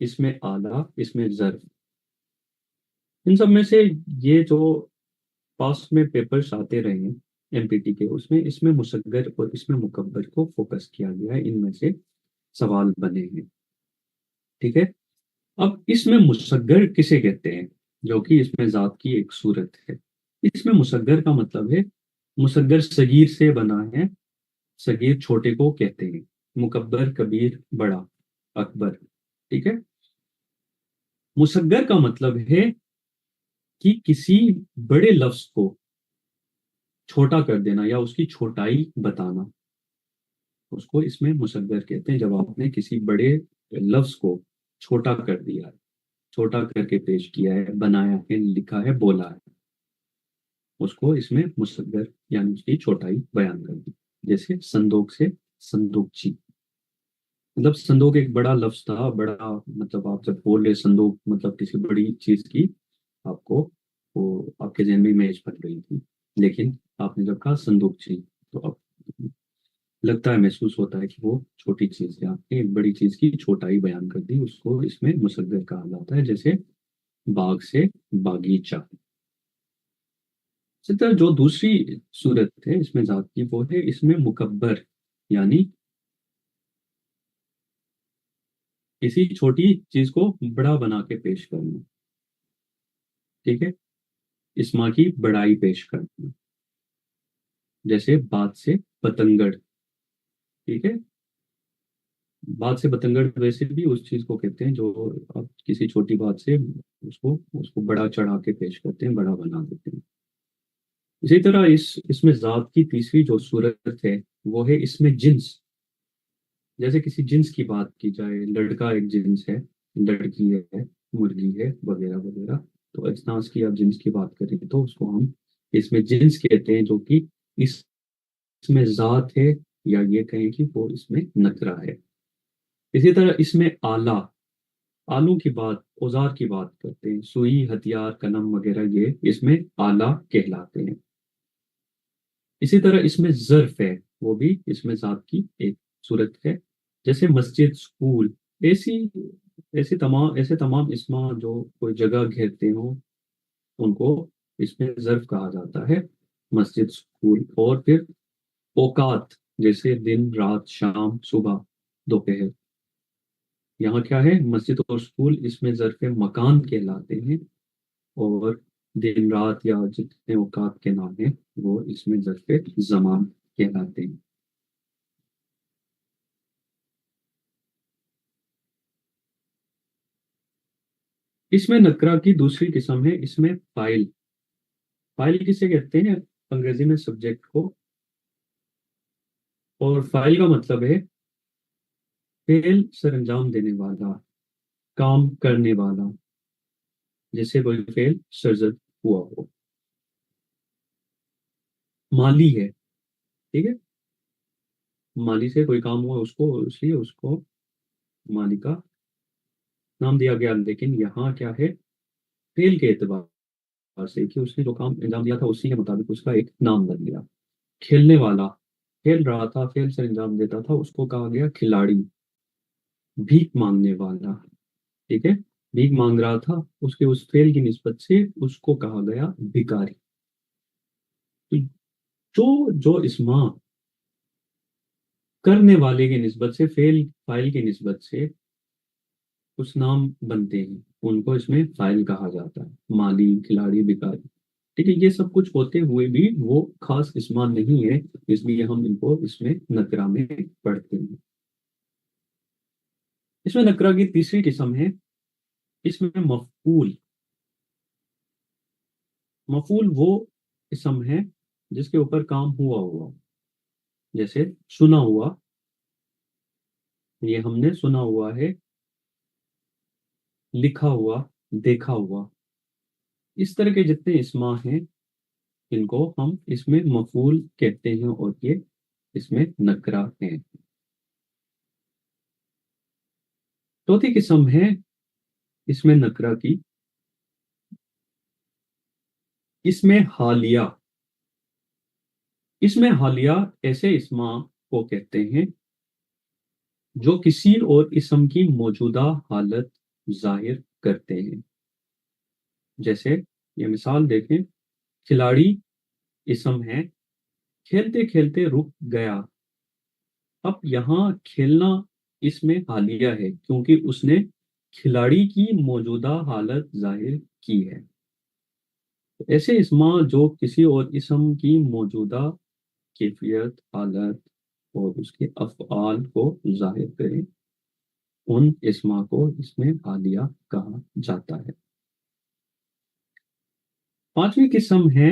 اس میں اعلیٰ، اس میں ظرف۔ ان سب میں سے یہ جو پاس میں پیپرز آتے رہے ہیں ایم پی ٹی کے، اس میں مصغر اور اس میں مکبر کو فوکس کیا گیا ہے، ان میں سے سوال بنے ہیں، ٹھیک ہے۔ اب اس میں مصغر کسے کہتے ہیں، جو کہ اس میں ذات کی ایک صورت ہے۔ اس میں مصغر کا مطلب ہے مصغر صغیر سے بنا ہے، صغیر چھوٹے کو کہتے ہیں، مکبر کبیر بڑا، اکبر، ٹھیک ہے۔ مصغر کا مطلب ہے کہ کسی بڑے لفظ کو چھوٹا کر دینا یا اس کی چھوٹائی بتانا، اس کو اس میں مصغر کہتے ہیں۔ جب آپ نے کسی بڑے لفظ کو چھوٹا کر دیا ہے، چھوٹا کر کے پیش کیا ہے، بنایا ہے، لکھا ہے، بولا ہے، اس کو اس میں مصغر یعنی اس کی چھوٹائی بیان کر دی۔ جیسے صندوق سے صندوقچی، مطلب صندوق ایک بڑا لفظ تھا، بڑا مطلب آپ جب بول رہے صندوق مطلب کسی بڑی چیز کی، آپ کو وہ آپ کے ذہن میں امیج بن رہی تھی، لیکن آپ نے جب کہا صندوقچی تو اب لگتا ہے، محسوس ہوتا ہے کہ وہ چھوٹی چیز ہے، آپ نے ایک بڑی چیز کی چھوٹائی بیان کر دی، اس کو اس میں مصغر کہا جاتا ہے۔ جیسے باغ سے باغیچہ۔ اسی طرح جو دوسری صورت ہے اس میں ذات کی وہ ہے اس میں مکبر، یعنی کسی چھوٹی چیز کو بڑا بنا کے پیش کرنا، ٹھیک ہے، اسما کی بڑائی پیش کرنا۔ جیسے بات سے بتنگڑ، ٹھیک ہے۔ بات سے بتنگڑ ویسے بھی اس چیز کو کہتے ہیں جو آپ کسی چھوٹی بات سے اس کو بڑا چڑھا کے پیش کرتے ہیں، بڑا بنا دیتے ہیں۔ اسی طرح اس میں ذات کی تیسری جو صورت ہے وہ ہے اس میں جنس. جیسے کسی جنس کی بات کی جائے، لڑکا ایک جنس ہے، لڑکی ہے، مرغی ہے، وغیرہ وغیرہ. تو اجناس کی آپ جنس کی بات کریں تو اس کو ہم اس میں جنس کہتے ہیں، جو کہ اس میں ذات ہے، یا یہ کہیں کہ وہ اس میں نکرہ ہے. اسی طرح اس میں آلہ، آلوں کی بات، اوزار کی بات کرتے ہیں، سوئی، ہتھیار، قلم وغیرہ، یہ اس میں آلہ کہلاتے ہیں. اسی طرح اس میں ظرف ہے، وہ بھی اس میں ذات کی ایک صورت ہے. جیسے مسجد، اسکول، ایسی ایسے تمام اسما جو کوئی جگہ گھیرتے ہوں ان کو اس میں ظرف کہا جاتا ہے. مسجد، اسکول، اور پھر اوقات، جیسے دن، رات، شام، صبح، دوپہر. یہاں کیا ہے، مسجد اور اسکول اس میں ظرف مکان کہلاتے ہیں، اور دن، رات، یا جتنے اوقات کے نام ہیں وہ اس میں ظرف زمان کہلاتے ہیں. اس میں نکرہ کی دوسری قسم ہے اس میں فائل. فائل کسے کہتے ہیں انگریزی میں؟ سبجیکٹ کو. اور فائل کا مطلب ہے فعل سر انجام دینے والا، کام کرنے والا، جیسے کوئی فعل سرزد ہوا ہو. مالی ہے، ٹھیک ہے، مالی سے کوئی کام ہوا، اس کو اس لیے اس کو مالی کا نام دیا گیا. لیکن یہاں کیا ہے، فعل کے اعتبار سے کہ اس نے جو کام انجام دیا تھا اسی کے مطابق اس کا ایک نام بن گیا. کھیلنے والا، کھیل رہا تھا، فعل سے انجام دیتا تھا، اس کو کہا گیا کھلاڑی. بھیک مانگنے والا، ٹھیک ہے، بھیک مانگ رہا تھا، اس کے اس فعل کی نسبت سے اس کو کہا گیا بھکاری. تو جو اسما کرنے والے کی نسبت سے، فائل کی نسبت سے اس نام بنتے ہیں، ان کو اس میں فائل کہا جاتا ہے. مالی، کھلاڑی، بھکاری، ٹھیک ہے. یہ سب کچھ ہوتے ہوئے بھی وہ خاص اسما نہیں ہے، اس لیے ہم ان کو اس میں نکرہ میں پڑھتے ہیں. اس میں نکرہ کی تیسری قسم ہے اس میں مفعول. مفعول وہ اسم ہے جس کے اوپر کام ہوا ہوا. جیسے سنا ہوا، یہ ہم نے سنا ہوا ہے. لکھا ہوا، دیکھا ہوا. اس طرح کے جتنے اسما ہیں ان کو ہم اس میں مفعول کہتے ہیں، اور یہ اس میں نکرہ ہیں. چوتھی قسم ہے اس میں نکرہ کی اس میں حالیہ. اس میں حالیہ ایسے اسما کو کہتے ہیں جو کسی اور اسم کی موجودہ حالت ظاہر کرتے ہیں. جیسے یہ مثال دیکھیں، کھلاڑی اسم ہے، کھیلتے کھیلتے رک گیا. اب یہاں کھیلنا اس میں حالیہ ہے کیونکہ اس نے کھلاڑی کی موجودہ حالت ظاہر کی ہے. ایسے اسما جو کسی اور اسم کی موجودہ کیفیت، حالت اور اس کے افعال کو ظاہر کریں، ان اسما کو اس میں حالیہ کہا جاتا ہے. پانچویں قسم ہے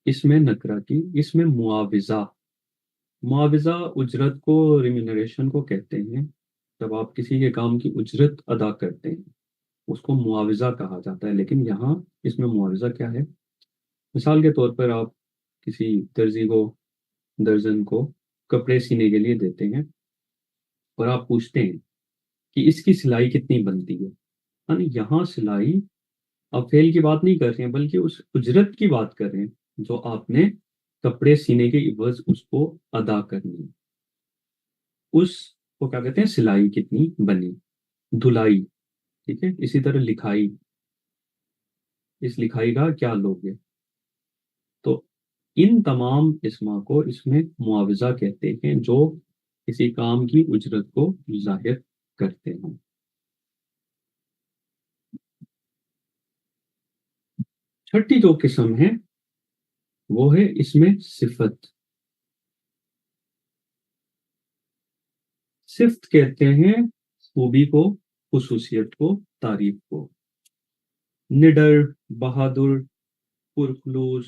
اس میں نکرہ کی اس میں معاوضہ. معاوضہ اجرت کو، ریمونریشن کو کہتے ہیں. جب آپ کسی کے کام کی اجرت ادا کرتے ہیں اس کو معاوضہ کہا جاتا ہے. لیکن یہاں اس میں معاوضہ کیا ہے؟ مثال کے طور پر آپ کسی درزی کو، درزن کو کپڑے سینے کے لیے دیتے ہیں، اور آپ پوچھتے ہیں کہ اس کی سلائی کتنی بنتی ہے. یعنی یہاں سلائی، آپ فعل کی بات نہیں کر رہے ہیں بلکہ اس اجرت کی بات کر رہے ہیں جو آپ نے کپڑے سینے کے عوض اس کو ادا کرنی ہے. اس کو کیا کہتے ہیں؟ سلائی کتنی بنی. دھلائی، ٹھیک ہے. اسی طرح لکھائی، اس لکھائی کا کیا لوگے. تو ان تمام اسما کو اس میں معاوضہ کہتے ہیں جو کسی کام کی اجرت کو ظاہر کرتے ہیں. چھٹی جو قسم ہے وہ ہے اس میں صفت. صفت کہتے ہیں خوبی کو، خصوصیت کو، تعریف کو. نڈر، بہادر، پرخلوص،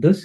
10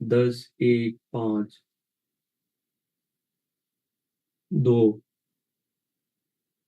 10, 1, 5, 2,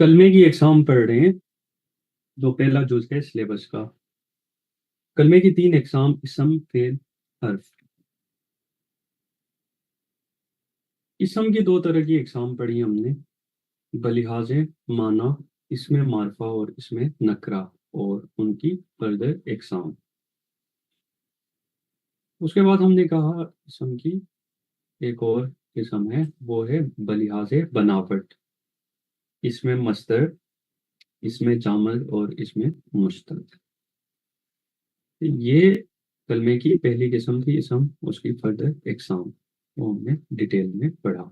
کلمے کی اقسام پڑھ رہے ہیں، جو پہلا جز ہے سلیبس کا۔ کلمے کی 3 اقسام: اسم، فعل، حرف۔ اسم کی 2 طرح کی اقسام پڑھی ہم نے بلحاظ معنی، اس میں معرفہ اور اس میں نکرہ، اور ان کی فردر اقسام۔ اس کے بعد ہم نے کہا اسم کی ایک اور قسم ہے، وہ ہے بلحاظ بناوٹ، اس میں مصدر، اس میں جامد اور اس میں مشتق۔ یہ کلمے کی پہلی قسم تھی اسم، اس کی فردر اقسام، وہ ہم نے ڈیٹیل میں پڑھا۔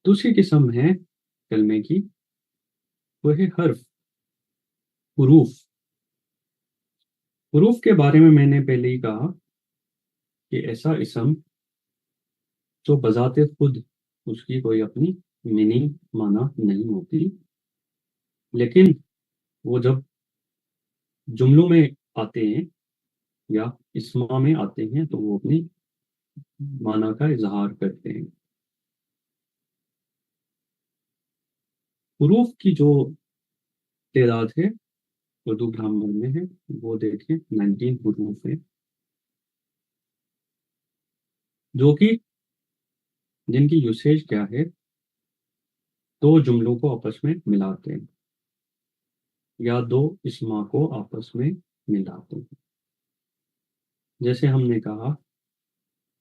دوسری قسم ہے کلمے کی، وہ ہے حرف، حروف۔ حروف کے بارے میں نے پہلے ہی کہا کہ ایسا اسم جو بذات خود اس کی کوئی اپنی میننگ، معنی نہیں ہوتی، لیکن وہ جب جملوں میں آتے ہیں یا اسما میں آتے ہیں تو وہ اپنی معنی کا اظہار کرتے ہیں۔ حروف کی جو تعداد ہے اردو گرامر میں ہے، وہ دیکھیں 19 حروف ہیں، جو کہ جن کی یوسیج کیا ہے، 2 جملوں کو آپس میں ملاتے ہیں یا 2 اسما کو آپس میں ملاتے ہیں۔ جیسے ہم نے کہا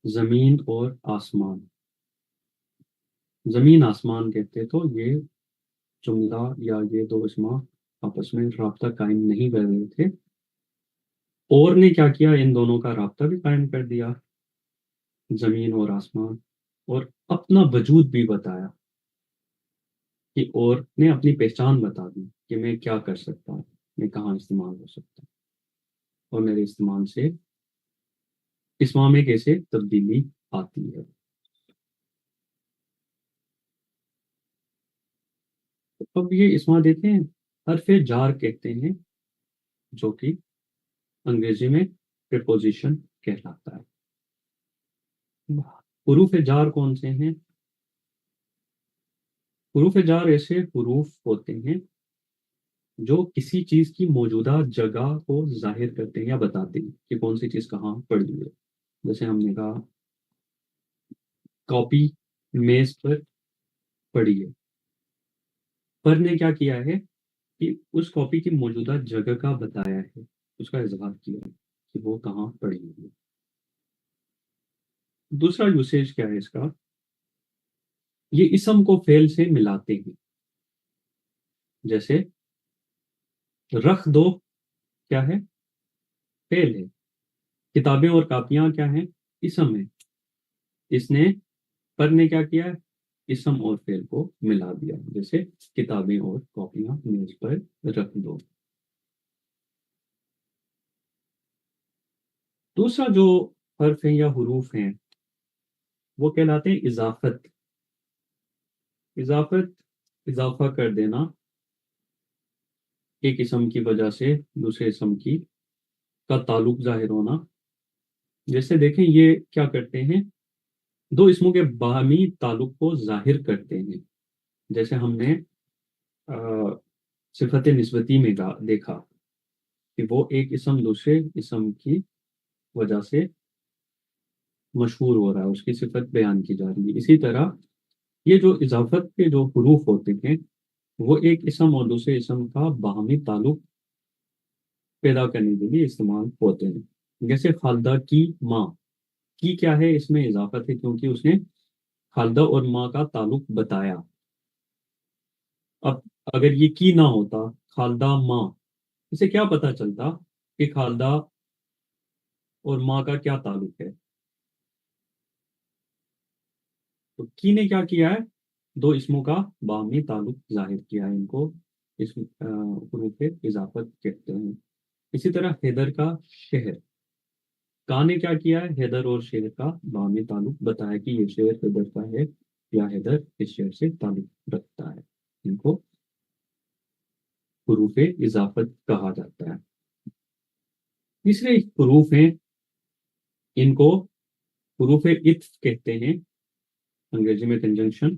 زمین اور آسمان، زمین آسمان کہتے تو یہ جملہ یا یہ 2 اسما آپس میں رابطہ قائم نہیں کر رہے تھے، اور نے کیا کیا، ان دونوں کا رابطہ بھی قائم کر دیا، زمین اور آسمان، اور اپنا وجود بھی بتایا کہ اور نے اپنی پہچان بتا دی کہ میں کیا کر سکتا ہوں، میں کہاں استعمال ہو سکتا ہوں، اور میرے استعمال سے اسما میں کیسے تبدیلی آتی ہے۔ اب یہ اسما دیتے ہیں، حرف جار کہتے ہیں، جو کہ انگریزی میں پریپوزیشن کہلاتا ہے۔ حروف جار کون سے ہیں؟ حروف جار ایسے حروف ہوتے ہیں جو کسی چیز کی موجودہ جگہ کو ظاہر کرتے ہیں یا بتاتے ہیں کہ کون سی چیز کہاں پڑی ہے۔ جیسے ہم نے کہا کاپی میز پر پڑی ہے، پر نے کیا کیا ہے کہ اس کاپی کی موجودہ جگہ کا بتایا ہے، اس کا اظہار کیا ہے کہ وہ کہاں پڑی ہوئی ہے۔ دوسرا یوسیج کیا ہے اس کا، یہ اسم کو فعل سے ملاتے ہیں۔ جیسے رکھ دو کیا ہے، فعل ہے، کتابیں اور کاپیاں کیا ہیں، اسم ہے، اس نے پر نے کیا کیا ہے، اسم اور فعل کو ملا دیا، جیسے کتابیں اور کاپیاں میز پر رکھ دو۔ دوسرا جو حرف ہیں یا حروف ہیں وہ کہلاتے ہیں اضافت۔ اضافہ کر دینا، ایک اسم کی وجہ سے دوسرے اسم کی کا تعلق ظاہر ہونا۔ جیسے دیکھیں یہ کیا کرتے ہیں، 2 اسموں کے باہمی تعلق کو ظاہر کرتے ہیں۔ جیسے ہم نے صفت نسبتی میں دیکھا کہ وہ ایک اسم دوسرے اسم کی وجہ سے مشہور ہو رہا ہے، اس کی صفت بیان کی جا رہی ہے۔ اسی طرح یہ جو اضافت کے جو حروف ہوتے ہیں وہ ایک اسم اور دوسرے اسم کا باہمی تعلق پیدا کرنے کے لیے استعمال ہوتے ہیں۔ جیسے خالدہ کی ماں، کی کیا ہے، اس میں اضافت ہے کیونکہ اس نے خالدہ اور ماں کا تعلق بتایا۔ اب اگر یہ کی نہ ہوتا، خالدہ ماں، اسے کیا پتا چلتا کہ خالدہ اور ماں کا کیا تعلق ہے؟ تو کی نے کیا کیا ہے، 2 اسموں کا باہمی تعلق ظاہر کیا ہے، ان کو اس حروف اضافت کہتے ہیں۔ اسی طرح حیدر کا شہر، کا نے کیا کیا ہے، حیدر اور شہر کا باہمی تعلق بتایا کہ یہ شہر حیدر کا ہے یا حیدر اس شہر سے تعلق رکھتا ہے۔ ان کو حروف اضافت کہا جاتا ہے۔ تیسرے حروف ہیں، ان کو حروف عطف کہتے ہیں، انگریزی میں کنجنکشن۔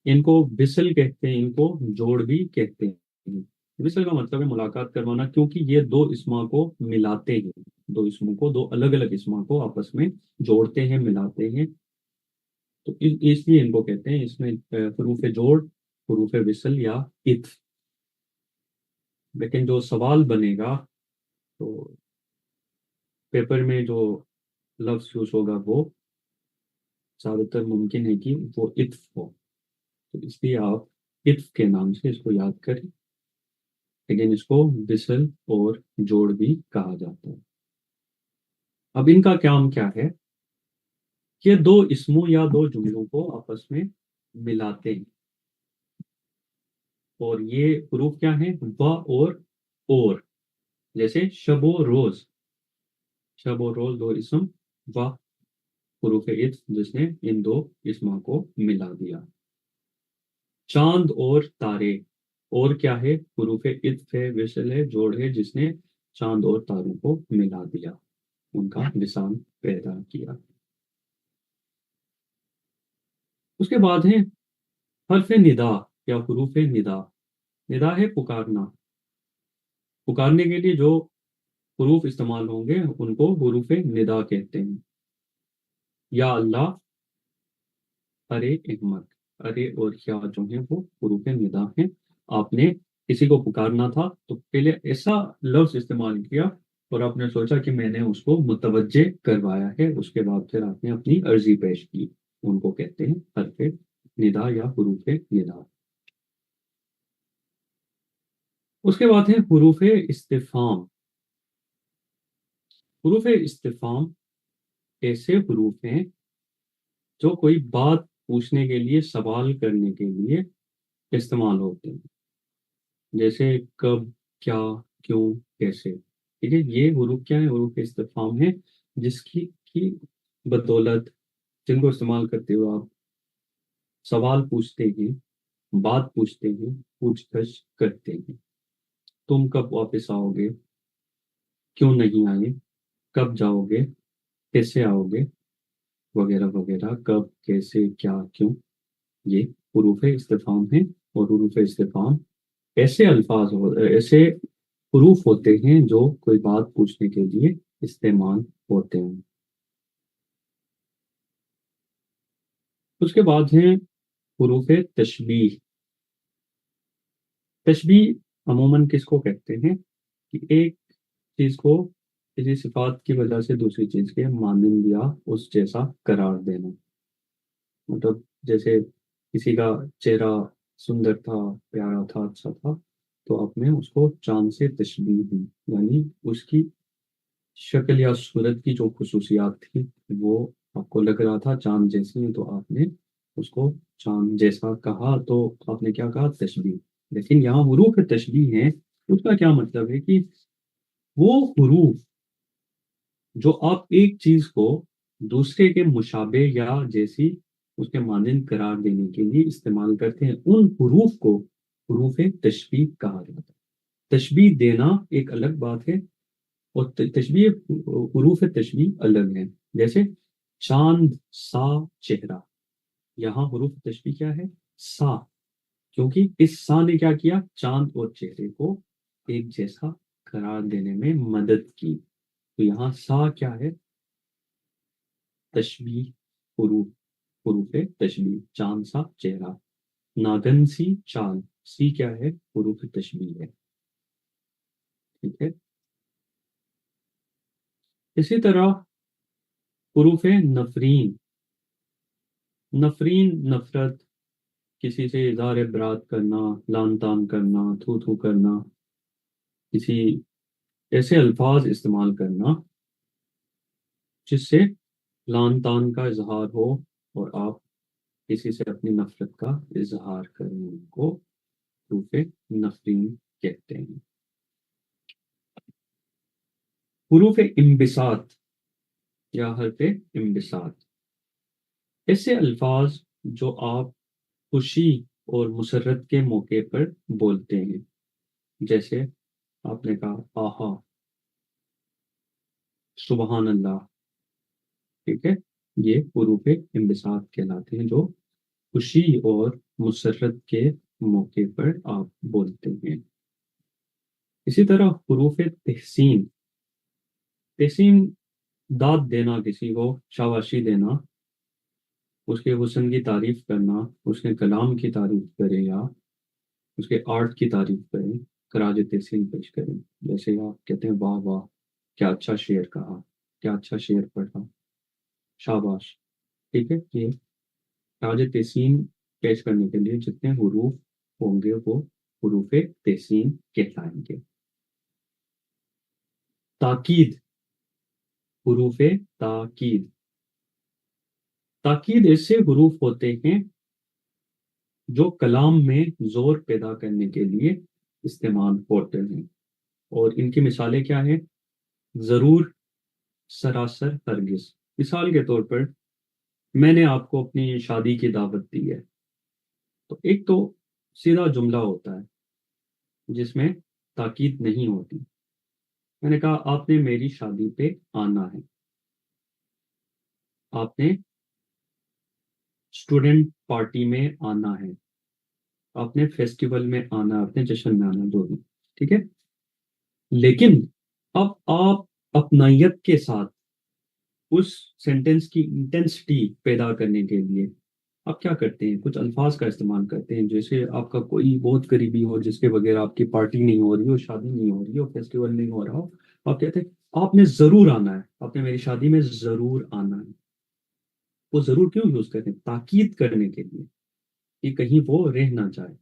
ان کو وصل کہتے ہیں، ان کو جوڑ بھی کہتے ہیں۔ وصل کا مطلب ہے ملاقات کروانا، کیونکہ یہ دو اسما کو ملاتے ہیں، دو اسموں کو، دو الگ الگ اسما کو آپس میں جوڑتے ہیں، ملاتے ہیں، تو اس لیے ان کو کہتے ہیں، اس میں حروف جوڑ، حروف وصل یا عطف۔ لیکن جو سوال بنے گا تو پیپر میں جو لفظ یوز ہوگا وہ زیادہ تر ممکن ہے کہ وہ عطف ہو، تو اس لیے آپ عطف کے نام سے اس کو یاد کریں، لیکن اس کو وصل اور جوڑ بھی کہا جاتا ہے۔ اب ان کا کام کیا ہے؟ کہ دو اسموں یا دو جملوں کو آپس میں ملاتے ہیں، اور یہ حروف کیا ہیں؟ و اور جیسے شب و روز، شب و روز دو اسم، و حروف عطف جس نے ان دو اسما کو ملا دیا۔ چاند اور تارے، اور کیا ہے؟ حروف عطف ہے، وصل ہے، جوڑ ہے، جس نے چاند اور تاروں کو ملا دیا، ان کا وصال پیدا کیا۔ اس کے بعد ہے حرف ندا یا حروف ندا۔ ندا ہے پکارنا، پکارنے کے لیے جو حروف استعمال ہوں گے ان کو حروف ندا کہتے ہیں۔ یا اللہ، ارے احمد، ارے اور یا جو ہیں وہ حروف ندا ہیں۔ آپ نے کسی کو پکارنا تھا تو پہلے ایسا لفظ استعمال کیا اور آپ نے سوچا کہ میں نے اس کو متوجہ کروایا ہے، اس کے بعد پھر آپ نے اپنی عرضی پیش کی، ان کو کہتے ہیں حرف ندا یا حروف ندا۔ اس کے بعد ہے حروف استفہام۔ حروف استفہام ایسے حروف ہیں جو کوئی بات پوچھنے کے لیے، سوال کرنے کے لیے استعمال ہوتے ہیں، جیسے کب، کیا، کیوں، کیسے، ٹھیک ہے؟ یہ حروف کیا ہے؟ حروف استفہام ہے، جس کی بدولت، جن کو استعمال کرتے ہوئے آپ سوال پوچھتے ہیں، بات پوچھتے ہیں، پوچھ گچھ کرتے ہیں۔ تم کب واپس آؤ گے، کیوں نہیں آئے، کب جاؤ گے، کیسے آؤ گے، وغیرہ وغیرہ، کب، کیسے، کیا، کیوں، یہ حروف استفہام ہیں۔ اور حروف استفہام ایسے ایسے حروف ہوتے ہیں جو کوئی بات پوچھنے کے لیے استعمال ہوتے ہیں۔ اس کے بعد ہیں حروف تشبیہ۔ تشبیہ عموماً کس کو کہتے ہیں؟ کہ ایک چیز کو کسی صفات کی وجہ سے دوسری چیز کے مانند یا اس جیسا قرار دینا۔ مطلب جیسے کسی کا چہرہ سندر تھا، پیارا تھا، اچھا تھا، تو آپ نے اس کو چاند سے تشبیہ دی، یعنی اس کی شکل یا صورت کی جو خصوصیات تھی وہ آپ کو لگ رہا تھا چاند جیسی ہیں، تو آپ نے اس کو چاند جیسا کہا، تو آپ نے کیا کہا؟ تشبیہ۔ لیکن یہاں حروف تشبیہ ہیں، اس کا کیا مطلب ہے؟ کہ وہ حروف جو آپ ایک چیز کو دوسرے کے مشابہ یا جیسی اس کے مانند قرار دینے کے لیے استعمال کرتے ہیں، ان حروف کو حروف تشبیہ کہا جاتا ہے۔ تشبیہ دینا ایک الگ بات ہے، اور تشبیہ، حروف تشبیہ الگ ہیں۔ جیسے چاند سا چہرہ، یہاں حروف تشبیہ کیا ہے؟ سا، کیونکہ اس سا نے کیا کیا؟ چاند اور چہرے کو ایک جیسا قرار دینے میں مدد کی، تو یہاں سا کیا ہے؟ تشبیہ، حروف، حروف تشبیہ۔ چاند سا چہرہ، ناگن سی چال، سی کیا ہے؟ حروف تشبیہ ہے، ٹھیک ہے؟ اسی طرح حروف نفرین۔ نفرین نفرت، کسی سے اظہار برات کرنا، لان تان کرنا، تھو تھو کرنا، کسی ایسے الفاظ استعمال کرنا جس سے لان تان کا اظہار ہو اور آپ کسی سے اپنی نفرت کا اظہار کریں، ان کو حروف نفرین کہتے ہیں۔ حروف انبساط یا حرف انبساط، ایسے الفاظ جو آپ خوشی اور مسرت کے موقع پر بولتے ہیں، جیسے آپ نے کہا آہا، سبحان اللہ، ٹھیک ہے؟ یہ حروف انبساط کہلاتے ہیں، جو خوشی اور مسرت کے موقع پر آپ بولتے ہیں۔ اسی طرح حروف تحسین، تحسین داد دینا، کسی کو شاباشی دینا، اس کے حسن کی تعریف کرنا، اس کے کلام کی تعریف کرے یا اس کے آرٹ کی تعریف کریں، خراج تحسین پیش کریں۔ جیسے آپ کہتے ہیں واہ واہ، کیا اچھا شعر کہا، کیا اچھا شعر پڑھا، شاباش۔ ٹھیک ہے، یہ خراج تحسین پیش کرنے کے لیے جتنے حروف ہوں گے وہ حروف تحسین کہلائیں گے۔ تاکید، حروف تاکید، تاکید ایسے حروف ہوتے ہیں جو کلام میں زور پیدا کرنے کے لیے استعمال ہوتے ہیں، اور ان کی مثالیں کیا ہیں؟ ضرور، سراسر، ہرگز۔ مثال کے طور پر میں نے آپ کو اپنی شادی کی دعوت دی ہے، تو ایک تو سیدھا جملہ ہوتا ہے جس میں تاکید نہیں ہوتی۔ میں نے کہا آپ نے میری شادی پہ آنا ہے، آپ نے اسٹوڈنٹ پارٹی میں آنا ہے، آپ نے فیسٹیول میں آنا، آپ نے جشن میں آنا، دونوں۔ ٹھیک ہے، لیکن اب آپ اپنائیت کے ساتھ اس سینٹینس کی انٹینسٹی پیدا کرنے کے لیے آپ کیا کرتے ہیں؟ کچھ الفاظ کا استعمال کرتے ہیں، جیسے آپ کا کوئی بہت قریبی ہو جس کے بغیر آپ کی پارٹی نہیں ہو رہی ہو، شادی نہیں ہو رہی ہو، فیسٹیول نہیں ہو رہا ہو، آپ کہتے ہیں آپ نے ضرور آنا ہے، آپ نے میری شادی میں ضرور آنا ہے۔ وہ ضرور کیوں یوز کرتے ہیں؟ تاکید کرنے کے لیے کہ کہیں وہ رہ نہ جائے۔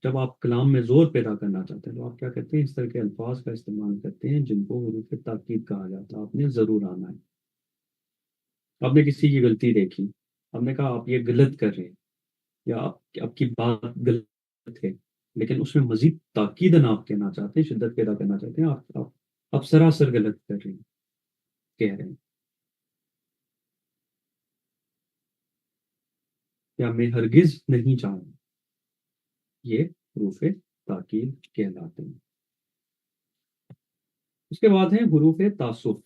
جب آپ کلام میں زور پیدا کرنا چاہتے ہیں تو آپ کیا کرتے ہیں؟ اس طرح کے الفاظ کا استعمال کرتے ہیں جن کو حروف تاکید کہا جاتا ہے۔ آپ نے ضرور آنا ہے، آپ نے کسی کی غلطی دیکھی، آپ نے کہا آپ یہ غلط کر رہے ہیں، یا آپ کی بات غلط ہے، لیکن اس میں مزید تاکیدن آپ کہنا چاہتے ہیں، شدت پیدا کرنا چاہتے ہیں، آپ سراسر غلط کر رہے ہیں، کہہ رہے ہیں، یا میں ہرگز نہیں چاہوں، یہ حروف تاکید کہلاتے ہیں۔ اس کے بعد ہیں حروف تعصف۔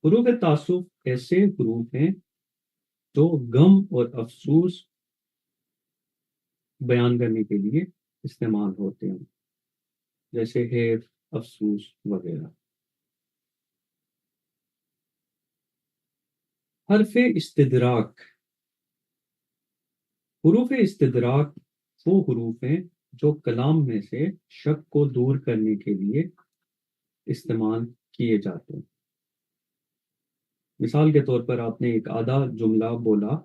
حروف تعصف ایسے حروف ہیں جو غم اور افسوس بیان کرنے کے لیے استعمال ہوتے ہیں، جیسے حیف، افسوس وغیرہ۔ حرف استدراک، حروف استدراک وہ حروف ہیں جو کلام میں سے شک کو دور کرنے کے لیے استعمال کیے جاتے ہیں۔ مثال کے طور پر آپ نے ایک آدھا جملہ بولا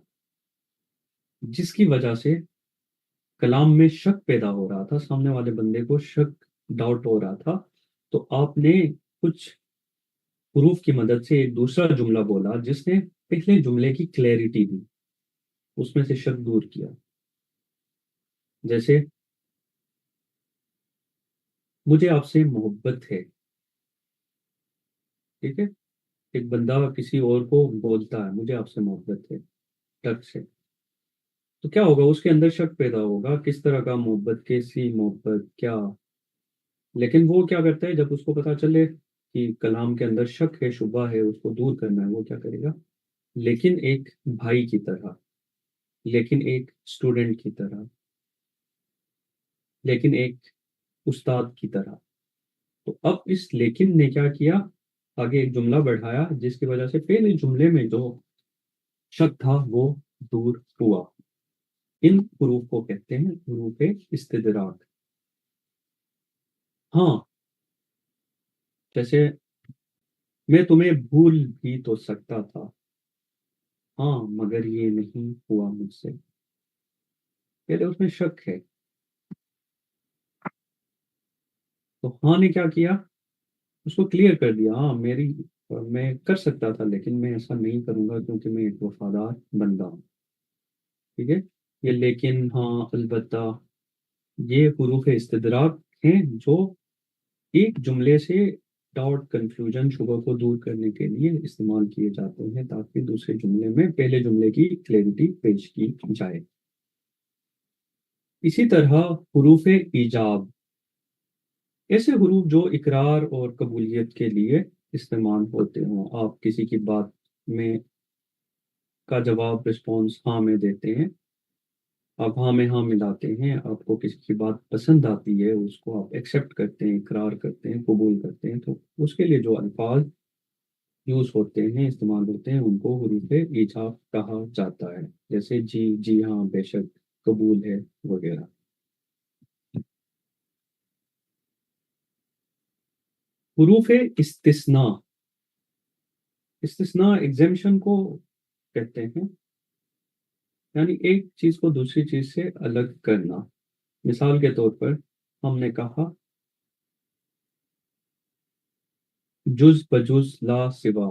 جس کی وجہ سے کلام میں شک پیدا ہو رہا تھا، سامنے والے بندے کو شک، ڈاؤٹ ہو رہا تھا، تو آپ نے کچھ حروف کی مدد سے ایک دوسرا جملہ بولا جس نے پہلے جملے کی کلیئرٹی دی، اس میں سے شک دور کیا۔ جیسے مجھے آپ سے محبت ہے، ٹھیک ہے، ایک بندہ کسی اور کو بولتا ہے مجھے آپ سے محبت ہے، ٹک سے، تو کیا ہوگا؟ اس کے اندر شک پیدا ہوگا، کس طرح کا محبت، کیسی محبت، کیا۔ لیکن وہ کیا کرتا ہے جب اس کو پتا چلے کہ کلام کے اندر شک ہے، شبہ ہے، اس کو دور کرنا ہے، وہ کیا کرے گا؟ لیکن ایک بھائی کی طرح، لیکن ایک اسٹوڈنٹ کی طرح، لیکن ایک استاد کی طرح۔ تو اب اس لیکن نے کیا کیا؟ آگے ایک جملہ بڑھایا جس کی وجہ سے پہلے جملے میں جو شک تھا وہ دور ہوا۔ ان حروف کو کہتے ہیں حروف استدراک۔ ہاں، جیسے میں تمہیں بھول بھی تو سکتا تھا، ہاں مگر یہ نہیں ہوا مجھ سے، پہلے اس میں شک ہے، تو ہاں نے کیا کیا؟ اس کو کلیئر کر دیا، ہاں میں کر سکتا تھا لیکن میں ایسا نہیں کروں گا کیونکہ میں ایک وفادار بندہ ہوں۔ ٹھیک ہے، یہ لیکن، ہاں، البتہ، یہ حروف استدراک ہیں جو ایک جملے سے ڈاؤٹ، کنفیوژن، شبہ کو دور کرنے کے لیے استعمال کیے جاتے ہیں تاکہ دوسرے جملے میں پہلے جملے کی کلیئرٹی پیش کی جائے۔ اسی طرح حروف ایجاب، ایسے حروف جو اقرار اور قبولیت کے لیے استعمال ہوتے ہوں۔ آپ کسی کی بات میں کا جواب رسپانس ہاں میں دیتے ہیں، آپ ہاں میں ہاں ملاتے ہیں، آپ کو کسی کی بات پسند آتی ہے، اس کو آپ ایکسیپٹ کرتے ہیں، اقرار کرتے ہیں، قبول کرتے ہیں، تو اس کے لیے جو الفاظ یوز ہوتے ہیں، استعمال ہوتے ہیں، ان کو حروف ایجاب کہا جاتا ہے، جیسے جی، جی ہاں، بے شک، قبول ہے، وغیرہ۔ حروف استثناء، استثناء ایگزیمشن کو کہتے ہیں، یعنی ایک چیز کو دوسری چیز سے الگ کرنا۔ مثال کے طور پر ہم نے کہا جز بجز لا سوا،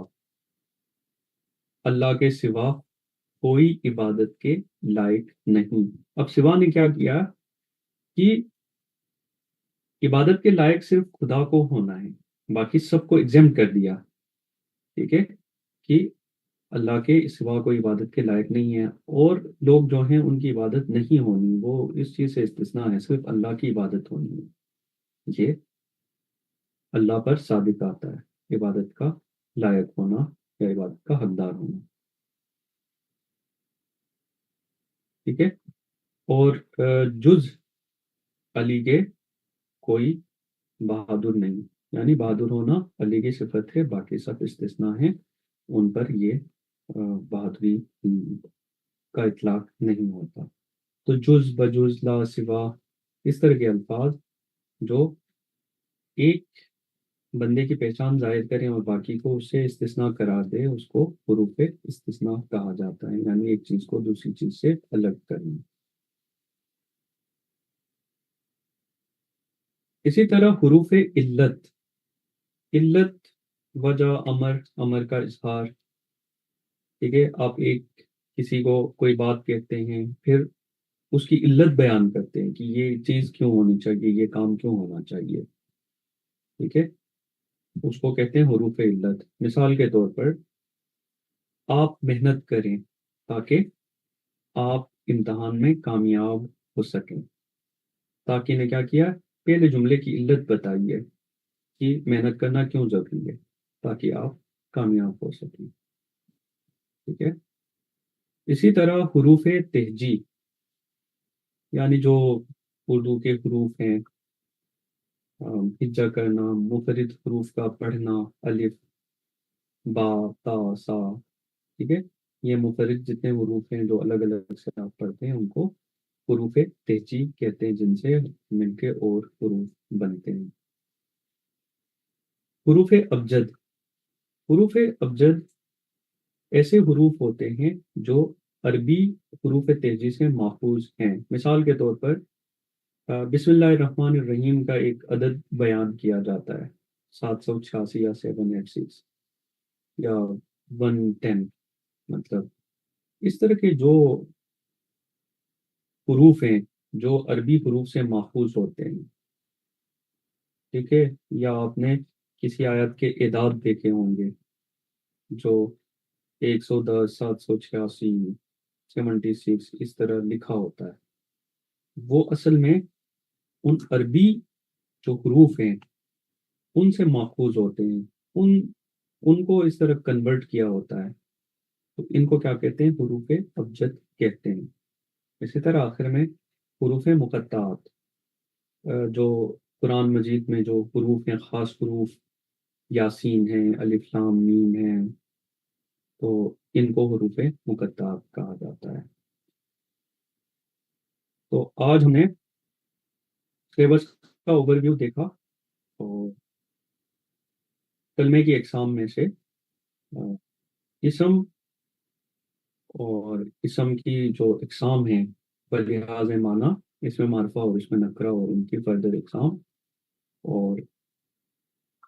اللہ کے سوا کوئی عبادت کے لائق نہیں۔ اب سوا نے کیا کیا کہ عبادت کے لائق صرف خدا کو ہونا ہے، باقی سب کو ایگزیمٹ کر دیا، ٹھیک ہے، کہ اللہ کے سوا کوئی عبادت کے لائق نہیں ہے، اور لوگ جو ہیں ان کی عبادت نہیں ہونی، وہ اس چیز سے استثناء ہے، صرف اللہ کی عبادت ہونی ہے۔ یہ اللہ پر صادق آتا ہے، عبادت کا لائق ہونا یا عبادت کا حقدار ہونا، ٹھیک ہے۔ اور جز علی کے کوئی بہادر نہیں، یعنی بہادر ہونا علی کی صفت ہے، باقی سب استثناء ہیں، ان پر یہ بہادری کا اطلاق نہیں ہوتا۔ تو جز بجز لا سوا، اس طرح کے الفاظ جو ایک بندے کی پہچان ظاہر کریں اور باقی کو اس سے استثناء قرار دے، اس کو حروف استثناء کہا جاتا ہے، یعنی ایک چیز کو دوسری چیز سے الگ کرنا۔ اسی طرح حروف علت، علت وجہ، امر، امر کا اظہار، ٹھیک ہے، آپ ایک کسی کو کوئی بات کہتے ہیں، پھر اس کی علت بیان کرتے ہیں کہ یہ چیز کیوں ہونی چاہیے، یہ کام کیوں ہونا چاہیے، ٹھیک ہے، اس کو کہتے ہیں حروف علت۔ مثال کے طور پر آپ محنت کریں تاکہ آپ امتحان میں کامیاب ہو سکیں۔ تاکہ نے کیا کیا، پہلے جملے کی علت بتائی ہے کہ محنت کرنا کیوں ضروری ہے، تاکہ آپ کامیاب ہو سکیں، ٹھیک ہے۔ اسی طرح حروف تہجی، یعنی جو اردو کے حروف ہیں، ہجا کرنا، منفرد حروف کا پڑھنا، الف، با، تا، سا، ٹھیک ہے، یہ منفرد جتنے حروف ہیں جو الگ الگ سے آپ پڑھتے ہیں، ان کو حروف تہجی کہتے ہیں، جن سے مل کے اور حروف بنتے ہیں۔ حروف ابجد، حروف ابجد ایسے حروف ہوتے ہیں جو عربی حروف تہجی سے محفوظ ہیں۔ مثال کے طور پر بسم اللہ الرحمن الرحیم کا ایک عدد بیان کیا جاتا ہے، 786 یا 786 یا 110، مطلب اس طرح کے جو حروف ہیں جو عربی حروف سے محفوظ ہوتے ہیں، ٹھیک ہے، یا آپ نے کسی آیت کے اعداد دیکھے ہوں گے جو 110، 786، 76 اس طرح لکھا ہوتا ہے، وہ اصل میں ان عربی جو حروف ہیں ان سے ماخوذ ہوتے ہیں، ان کو اس طرح کنورٹ کیا ہوتا ہے، تو ان کو کیا کہتے ہیں، حروف ابجد کہتے ہیں۔ اسی طرح آخر میں حروف مقطعات، جو قرآن مجید میں جو حروف ہیں، خاص حروف، یاسین ہیں، الف لام میم ہیں، تو ان کو حروف مقطعات کہا جاتا ہے۔ تو آج ہم نے سلیبس کا اوور ویو دیکھا، اور کلمے کی اقسام میں سے اسم، اور اسم کی جو اقسام ہیں بلحاظ معنی، اس میں معرفہ اور اس میں نکرہ اور ان کی فردر اقسام، اور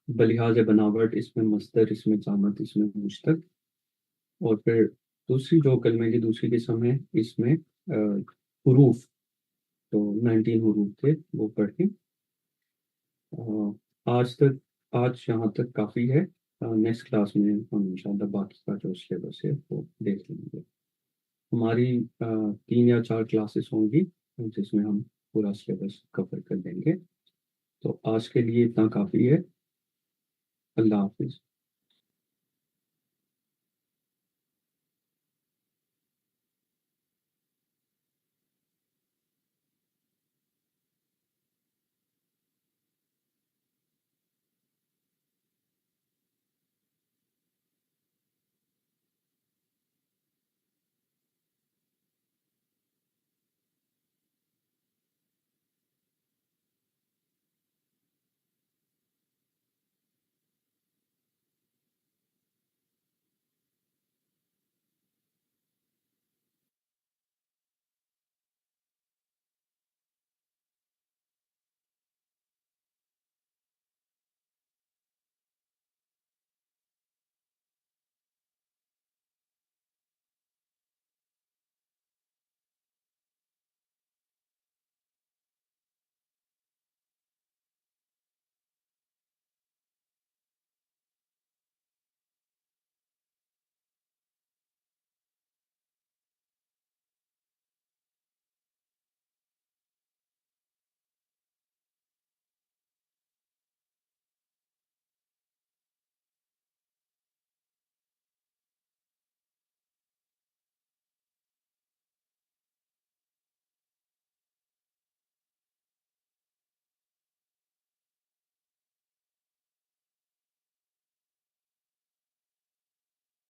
بلحاظ بناوٹ اس میں مصدر، اس میں جامد، اس میں مشتق، اور پھر دوسری جو کلمے کی دوسری قسم ہے اس میں حروف، تو 19 حروف تھے وہ پڑھیں۔ آج یہاں تک کافی ہے، نیکسٹ کلاس میں ہم انشاءاللہ باقی کا جو سلیبس ہے وہ دیکھ لیں گے۔ ہماری 3 یا 4 کلاسز ہوں گی جس میں ہم پورا سلیبس کور کر دیں گے۔ تو آج کے لیے اتنا کافی ہے، اللہ حافظ۔